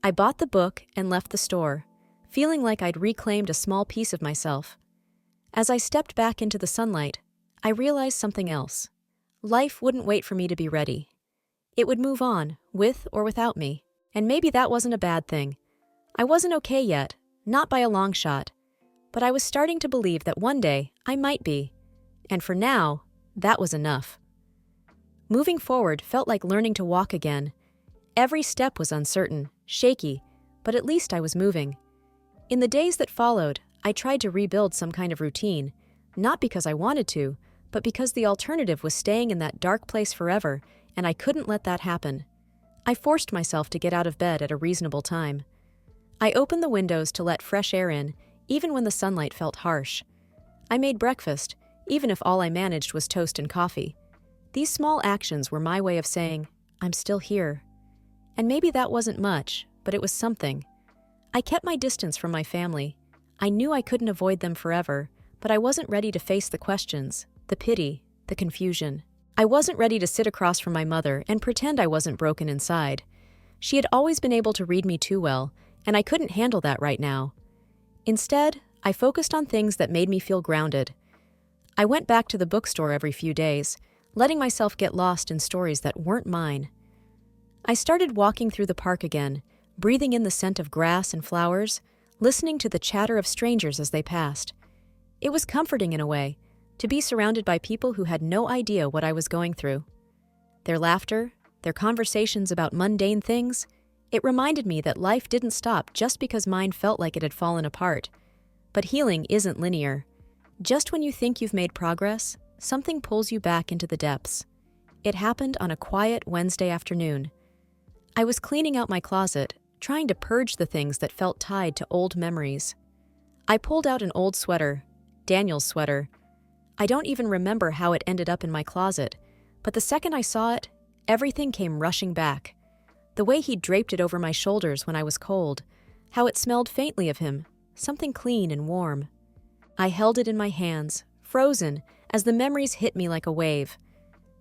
I bought the book and left the store, feeling like I'd reclaimed a small piece of myself. As I stepped back into the sunlight, I realized something else. Life wouldn't wait for me to be ready. It would move on, with or without me, and maybe that wasn't a bad thing. I wasn't okay yet, not by a long shot, but I was starting to believe that one day I might be, and for now, that was enough. Moving forward felt like learning to walk again. Every step was uncertain, shaky, but at least I was moving. In the days that followed, I tried to rebuild some kind of routine, not because I wanted to, but because the alternative was staying in that dark place forever, and I couldn't let that happen. I forced myself to get out of bed at a reasonable time. I opened the windows to let fresh air in, even when the sunlight felt harsh. I made breakfast, even if all I managed was toast and coffee. These small actions were my way of saying, I'm still here. And maybe that wasn't much, but it was something. I kept my distance from my family. I knew I couldn't avoid them forever, but I wasn't ready to face the questions, the pity, the confusion. I wasn't ready to sit across from my mother and pretend I wasn't broken inside. She had always been able to read me too well, and I couldn't handle that right now. Instead, I focused on things that made me feel grounded. I went back to the bookstore every few days, letting myself get lost in stories that weren't mine. I started walking through the park again, breathing in the scent of grass and flowers, listening to the chatter of strangers as they passed. It was comforting in a way, to be surrounded by people who had no idea what I was going through. Their laughter, their conversations about mundane things, it reminded me that life didn't stop just because mine felt like it had fallen apart. But healing isn't linear. Just when you think you've made progress, something pulls you back into the depths. It happened on a quiet Wednesday afternoon. I was cleaning out my closet, trying to purge the things that felt tied to old memories. I pulled out an old sweater, Daniel's sweater. I don't even remember how it ended up in my closet, but the second I saw it, everything came rushing back. The way he draped it over my shoulders when I was cold, how it smelled faintly of him, something clean and warm. I held it in my hands, frozen, as the memories hit me like a wave.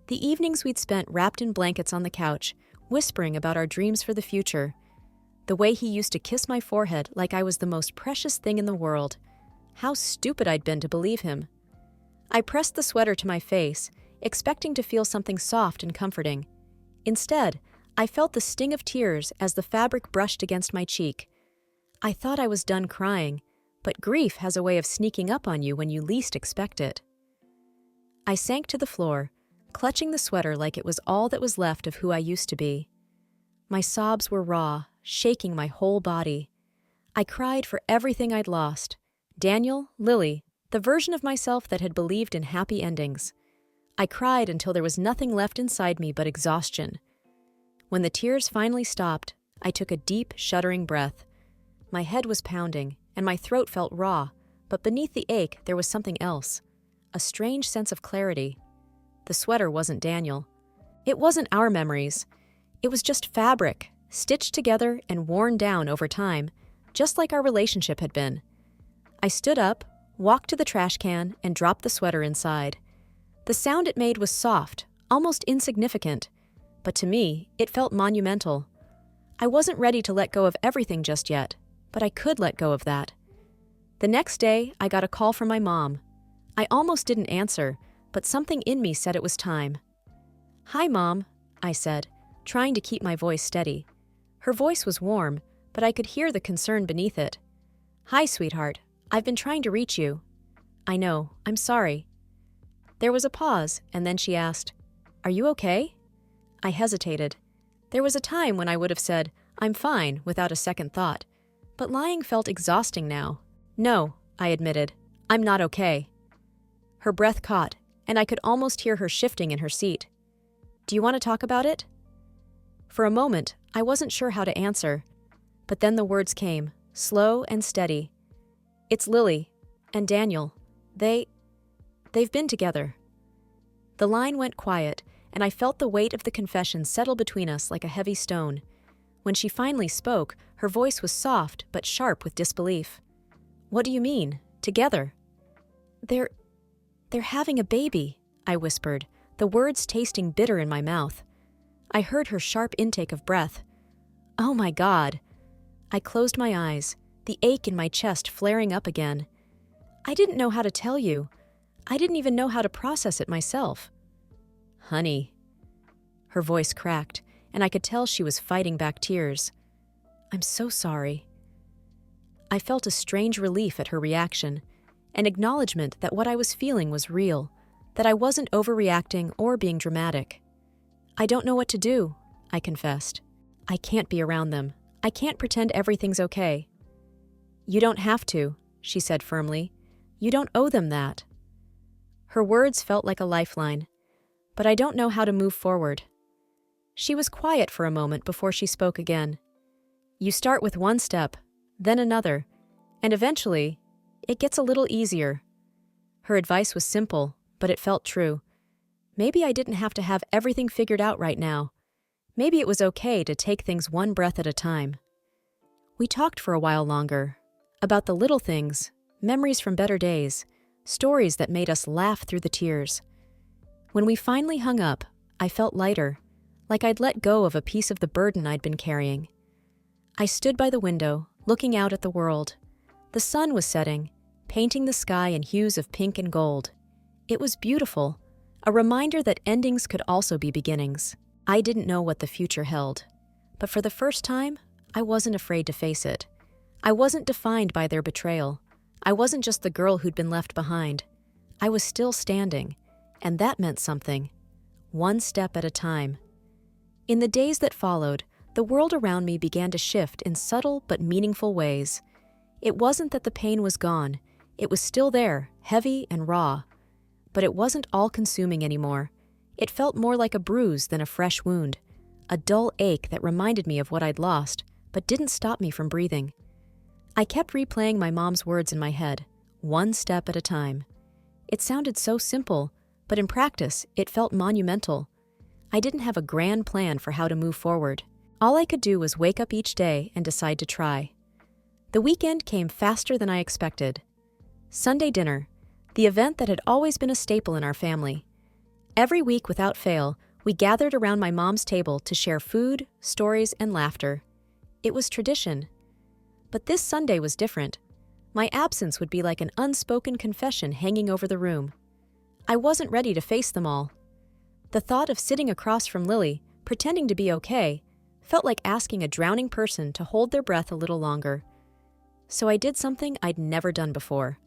The evenings we'd spent wrapped in blankets on the couch, whispering about our dreams for the future. The way he used to kiss my forehead like I was the most precious thing in the world. How stupid I'd been to believe him. I pressed the sweater to my face, expecting to feel something soft and comforting. Instead, I felt the sting of tears as the fabric brushed against my cheek. I thought I was done crying, but grief has a way of sneaking up on you when you least expect it. I sank to the floor, clutching the sweater like it was all that was left of who I used to be. My sobs were raw, shaking my whole body. I cried for everything I'd lost. Daniel, Lily, the version of myself that had believed in happy endings. I cried until there was nothing left inside me but exhaustion. When the tears finally stopped, I took a deep, shuddering breath. My head was pounding, and my throat felt raw, but beneath the ache there was something else. A strange sense of clarity. The sweater wasn't Daniel. It wasn't our memories. It was just fabric, stitched together and worn down over time, just like our relationship had been. I stood up, walked to the trash can, and dropped the sweater inside. The sound it made was soft, almost insignificant, but to me, it felt monumental. I wasn't ready to let go of everything just yet, but I could let go of that. The next day, I got a call from my mom. I almost didn't answer, but something in me said it was time. "Hi, Mom," I said, trying to keep my voice steady. Her voice was warm, but I could hear the concern beneath it. "Hi, sweetheart. I've been trying to reach you." "I know. I'm sorry." There was a pause, and then she asked, "Are you okay?" I hesitated. There was a time when I would have said, "I'm fine," without a second thought, but lying felt exhausting now. "No," I admitted. "I'm not okay." Her breath caught, and I could almost hear her shifting in her seat. "Do you want to talk about it?" For a moment, I wasn't sure how to answer, but then the words came, slow and steady. "It's Lily and Daniel. They've been together." The line went quiet, and I felt the weight of the confession settle between us like a heavy stone. When she finally spoke, her voice was soft but sharp with disbelief. "What do you mean? Together?" They're having a baby," I whispered, the words tasting bitter in my mouth. I heard her sharp intake of breath. "Oh my God." I closed my eyes, the ache in my chest flaring up again. "I didn't know how to tell you. I didn't even know how to process it myself." "Honey." Her voice cracked, and I could tell she was fighting back tears. "I'm so sorry." I felt a strange relief at her reaction, an acknowledgement that what I was feeling was real, that I wasn't overreacting or being dramatic. "I don't know what to do," I confessed. "I can't be around them. I can't pretend everything's okay." "You don't have to," she said firmly. "You don't owe them that." Her words felt like a lifeline, but I don't know how to move forward. She was quiet for a moment before she spoke again. "You start with one step, then another, and eventually, it gets a little easier." Her advice was simple, but it felt true. Maybe I didn't have to have everything figured out right now. Maybe it was okay to take things one breath at a time. We talked for a while longer, about the little things, memories from better days, stories that made us laugh through the tears. When we finally hung up, I felt lighter, like I'd let go of a piece of the burden I'd been carrying. I stood by the window, looking out at the world. The sun was setting, painting the sky in hues of pink and gold. It was beautiful, a reminder that endings could also be beginnings. I didn't know what the future held, but for the first time, I wasn't afraid to face it. I wasn't defined by their betrayal. I wasn't just the girl who'd been left behind. I was still standing, and that meant something. One step at a time. In the days that followed, the world around me began to shift in subtle but meaningful ways. It wasn't that the pain was gone. It was still there, heavy and raw. But it wasn't all-consuming anymore. It felt more like a bruise than a fresh wound, a dull ache that reminded me of what I'd lost, but didn't stop me from breathing. I kept replaying my mom's words in my head, one step at a time. It sounded so simple, but in practice, it felt monumental. I didn't have a grand plan for how to move forward. All I could do was wake up each day and decide to try. The weekend came faster than I expected. Sunday dinner, the event that had always been a staple in our family. Every week without fail, we gathered around my mom's table to share food, stories, and laughter. It was tradition. But this Sunday was different. My absence would be like an unspoken confession hanging over the room. I wasn't ready to face them all. The thought of sitting across from Lily, pretending to be okay, felt like asking a drowning person to hold their breath a little longer. So I did something I'd never done before.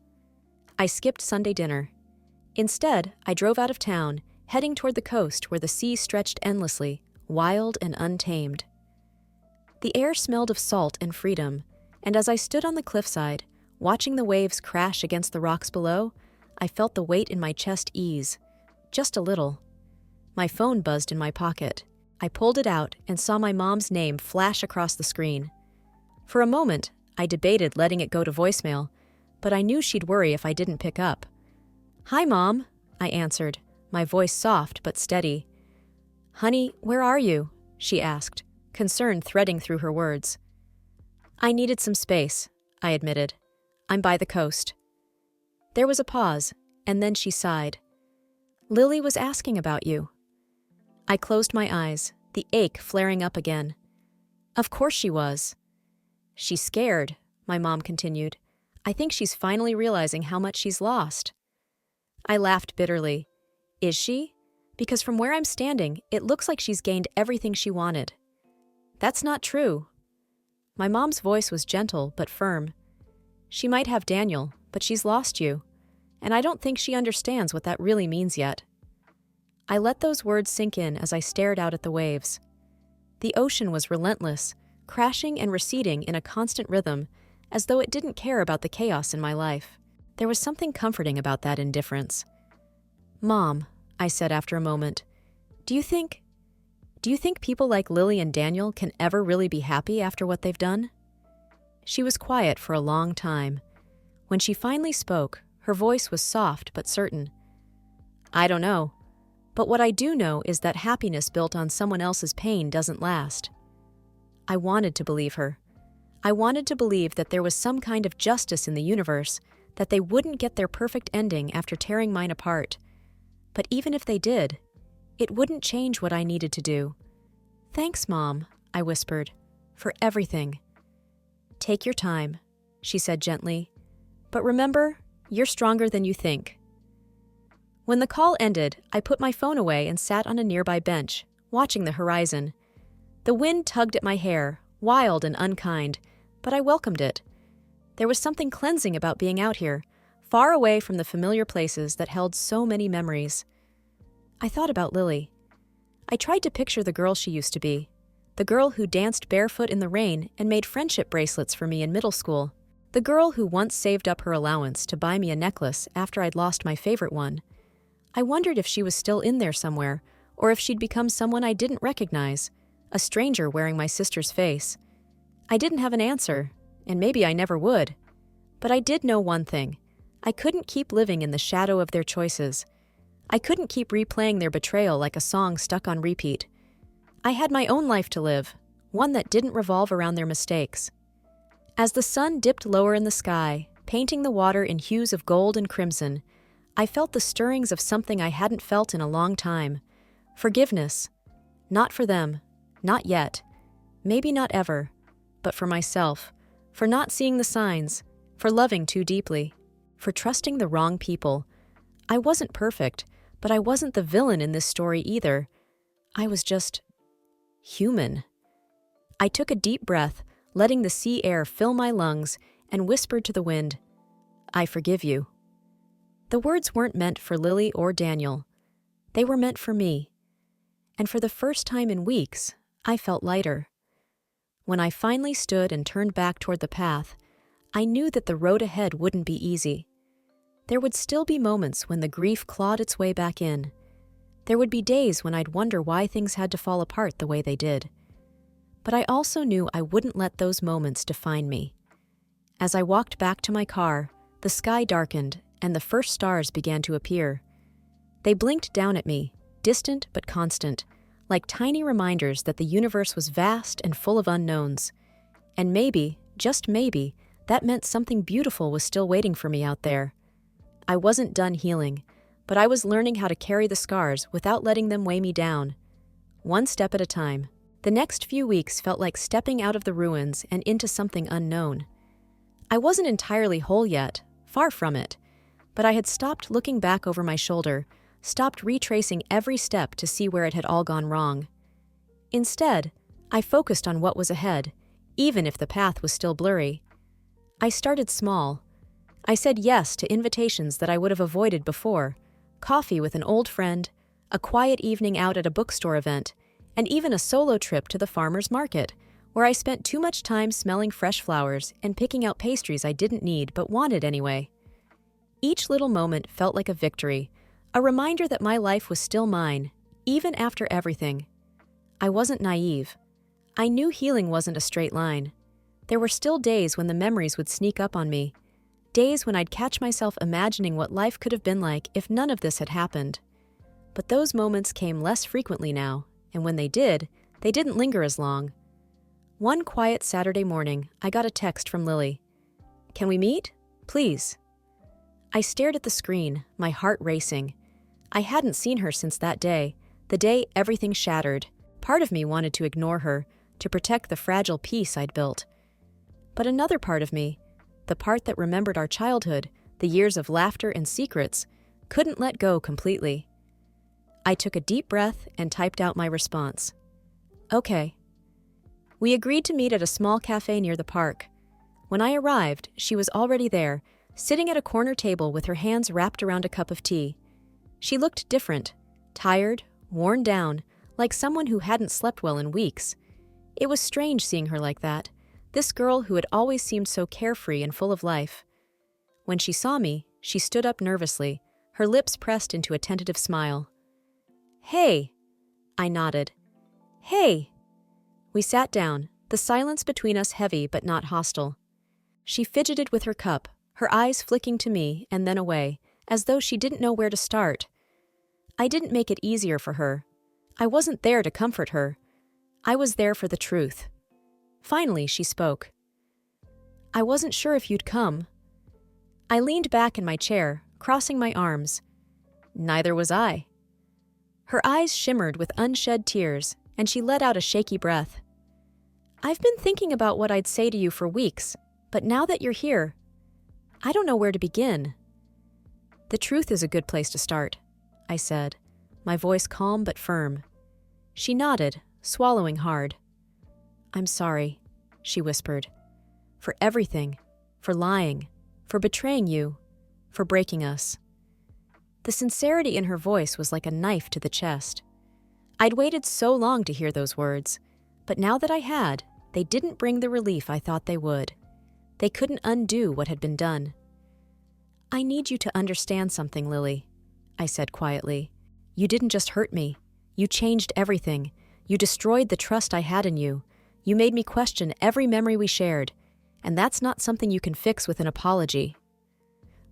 I skipped Sunday dinner. Instead, I drove out of town, heading toward the coast where the sea stretched endlessly, wild and untamed. The air smelled of salt and freedom, and as I stood on the cliffside, watching the waves crash against the rocks below, I felt the weight in my chest ease, just a little. My phone buzzed in my pocket. I pulled it out and saw my mom's name flash across the screen. For a moment, I debated letting it go to voicemail, but I knew she'd worry if I didn't pick up. "Hi, Mom," I answered, my voice soft but steady. "Honey, where are you?" she asked, concern threading through her words. "I needed some space," I admitted. "I'm by the coast." There was a pause, and then she sighed. "Lily was asking about you." I closed my eyes, the ache flaring up again. Of course she was. "She's scared," my mom continued. "I think she's finally realizing how much she's lost." I laughed bitterly. Is she? Because from where I'm standing, it looks like she's gained everything she wanted. That's not true. My mom's voice was gentle but firm. She might have Daniel, but she's lost you, and I don't think she understands what that really means yet. I let those words sink in as I stared out at the waves. The ocean was relentless, crashing and receding in a constant rhythm, as though it didn't care about the chaos in my life. There was something comforting about that indifference. "Mom," I said after a moment, do you think people like Lily and Daniel can ever really be happy after what they've done?" She was quiet for a long time. When she finally spoke, her voice was soft but certain. "I don't know. But what I do know is that happiness built on someone else's pain doesn't last." I wanted to believe her. I wanted to believe that there was some kind of justice in the universe, that they wouldn't get their perfect ending after tearing mine apart. But even if they did, it wouldn't change what I needed to do. "Thanks, Mom," I whispered, "for everything." "Take your time," she said gently. "But remember, you're stronger than you think." When the call ended, I put my phone away and sat on a nearby bench, watching the horizon. The wind tugged at my hair, wild and unkind, but I welcomed it. There was something cleansing about being out here, far away from the familiar places that held so many memories. I thought about Lily. I tried to picture the girl she used to be, the girl who danced barefoot in the rain and made friendship bracelets for me in middle school, the girl who once saved up her allowance to buy me a necklace after I'd lost my favorite one. I wondered if she was still in there somewhere, or if she'd become someone I didn't recognize, a stranger wearing my sister's face. I didn't have an answer, and maybe I never would. But I did know one thing. I couldn't keep living in the shadow of their choices. I couldn't keep replaying their betrayal like a song stuck on repeat. I had my own life to live, one that didn't revolve around their mistakes. As the sun dipped lower in the sky, painting the water in hues of gold and crimson, I felt the stirrings of something I hadn't felt in a long time. Forgiveness. Not for them. Not yet. Maybe not ever. But for myself. For not seeing the signs. For loving too deeply. For trusting the wrong people. I wasn't perfect, but I wasn't the villain in this story either. I was just human. I took a deep breath, letting the sea air fill my lungs, and whispered to the wind, "I forgive you." The words weren't meant for Lily or Daniel. They were meant for me. And for the first time in weeks, I felt lighter. When I finally stood and turned back toward the path, I knew that the road ahead wouldn't be easy. There would still be moments when the grief clawed its way back in. There would be days when I'd wonder why things had to fall apart the way they did. But I also knew I wouldn't let those moments define me. As I walked back to my car, the sky darkened and the first stars began to appear. They blinked down at me, distant but constant, like tiny reminders that the universe was vast and full of unknowns. And maybe, just maybe, that meant something beautiful was still waiting for me out there. I wasn't done healing, but I was learning how to carry the scars without letting them weigh me down. One step at a time. The next few weeks felt like stepping out of the ruins and into something unknown. I wasn't entirely whole yet, far from it. But I had stopped looking back over my shoulder, stopped retracing every step to see where it had all gone wrong. Instead, I focused on what was ahead, even if the path was still blurry. I started small. I said yes to invitations that I would have avoided before, coffee with an old friend, a quiet evening out at a bookstore event, and even a solo trip to the farmer's market, where I spent too much time smelling fresh flowers and picking out pastries I didn't need but wanted anyway. Each little moment felt like a victory, a reminder that my life was still mine, even after everything. I wasn't naive. I knew healing wasn't a straight line. There were still days when the memories would sneak up on me, days when I'd catch myself imagining what life could have been like if none of this had happened. But those moments came less frequently now, and when they didn't linger as long. One quiet Saturday morning, I got a text from Lily. "Can we meet? Please." I stared at the screen, my heart racing. I hadn't seen her since that day, the day everything shattered. Part of me wanted to ignore her, to protect the fragile peace I'd built. But another part of me, the part that remembered our childhood, the years of laughter and secrets, couldn't let go completely. I took a deep breath and typed out my response. "Okay." We agreed to meet at a small cafe near the park. When I arrived, she was already there, sitting at a corner table with her hands wrapped around a cup of tea. She looked different, tired, worn down, like someone who hadn't slept well in weeks. It was strange seeing her like that, this girl who had always seemed so carefree and full of life. When she saw me, she stood up nervously, her lips pressed into a tentative smile. "Hey!" I nodded. "Hey!" We sat down, the silence between us heavy but not hostile. She fidgeted with her cup, her eyes flicking to me and then away, as though she didn't know where to start. I didn't make it easier for her. I wasn't there to comfort her. I was there for the truth. Finally, she spoke. "I wasn't sure if you'd come." I leaned back in my chair, crossing my arms. Neither was I. Her eyes shimmered with unshed tears, and she let out a shaky breath. "I've been thinking about what I'd say to you for weeks, but now that you're here, I don't know where to begin." "The truth is a good place to start," I said, my voice calm but firm. She nodded, swallowing hard. "I'm sorry," she whispered. "For everything, for lying, for betraying you, for breaking us." The sincerity in her voice was like a knife to the chest. I'd waited so long to hear those words, but now that I had, they didn't bring the relief I thought they would. They couldn't undo what had been done. "I need you to understand something, Lily," I said quietly. "You didn't just hurt me. You changed everything. You destroyed the trust I had in you. You made me question every memory we shared, and that's not something you can fix with an apology."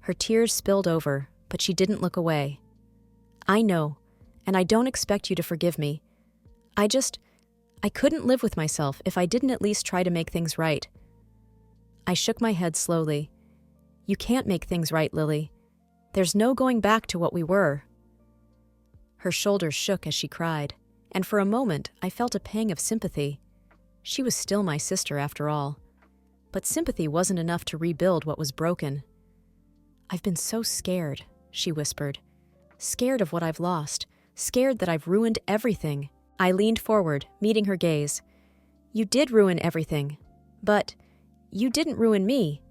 Her tears spilled over, but she didn't look away. "I know, and I don't expect you to forgive me. I couldn't live with myself if I didn't at least try to make things right." I shook my head slowly. "You can't make things right, Lily. There's no going back to what we were." Her shoulders shook as she cried, and for a moment I felt a pang of sympathy. She was still my sister after all. But sympathy wasn't enough to rebuild what was broken. "I've been so scared," she whispered. "Scared of what I've lost, scared that I've ruined everything." I leaned forward, meeting her gaze. "You did ruin everything, but you didn't ruin me."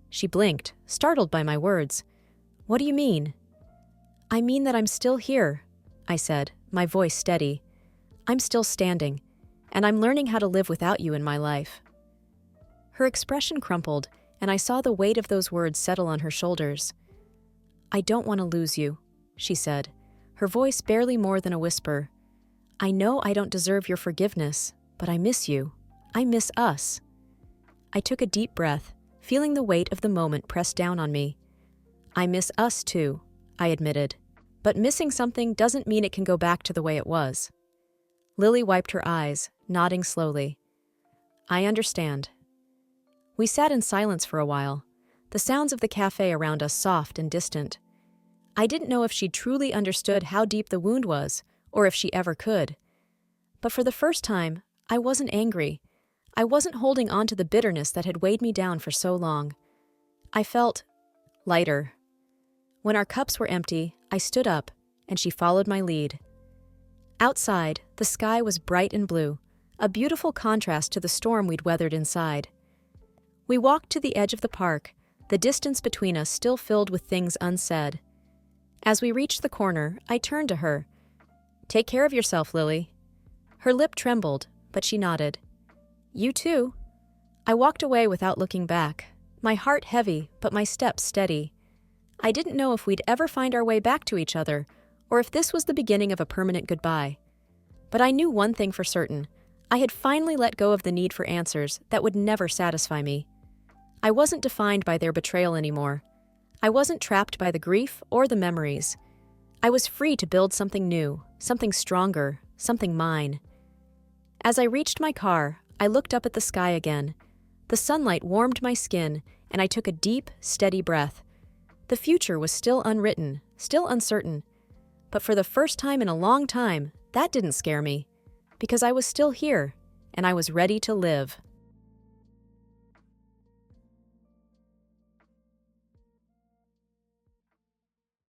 She blinked, startled by my words. "What do you mean?" "I mean that I'm still here," I said, my voice steady. "I'm still standing, and I'm learning how to live without you in my life." Her expression crumpled, and I saw the weight of those words settle on her shoulders. "I don't want to lose you," she said, her voice barely more than a whisper. "I know I don't deserve your forgiveness, but I miss you. I miss us." I took a deep breath, feeling the weight of the moment press down on me. "I miss us too," I admitted. "But missing something doesn't mean it can go back to the way it was." Lily wiped her eyes, nodding slowly. "I understand." We sat in silence for a while, the sounds of the cafe around us soft and distant. I didn't know if she truly understood how deep the wound was, or if she ever could. But for the first time, I wasn't angry. I wasn't holding on to the bitterness that had weighed me down for so long. I felt lighter. When our cups were empty, I stood up, and she followed my lead. Outside, the sky was bright and blue, a beautiful contrast to the storm we'd weathered inside. We walked to the edge of the park, the distance between us still filled with things unsaid. As we reached the corner, I turned to her. "Take care of yourself, Lily." Her lip trembled, but she nodded. "You too." I walked away without looking back, my heart heavy, but my steps steady. I didn't know if we'd ever find our way back to each other, or if this was the beginning of a permanent goodbye. But I knew one thing for certain. I had finally let go of the need for answers that would never satisfy me. I wasn't defined by their betrayal anymore. I wasn't trapped by the grief or the memories. I was free to build something new, something stronger, something mine. As I reached my car, I looked up at the sky again. The sunlight warmed my skin, and I took a deep, steady breath. The future was still unwritten, still uncertain. But for the first time in a long time, that didn't scare me, because I was still here, and I was ready to live.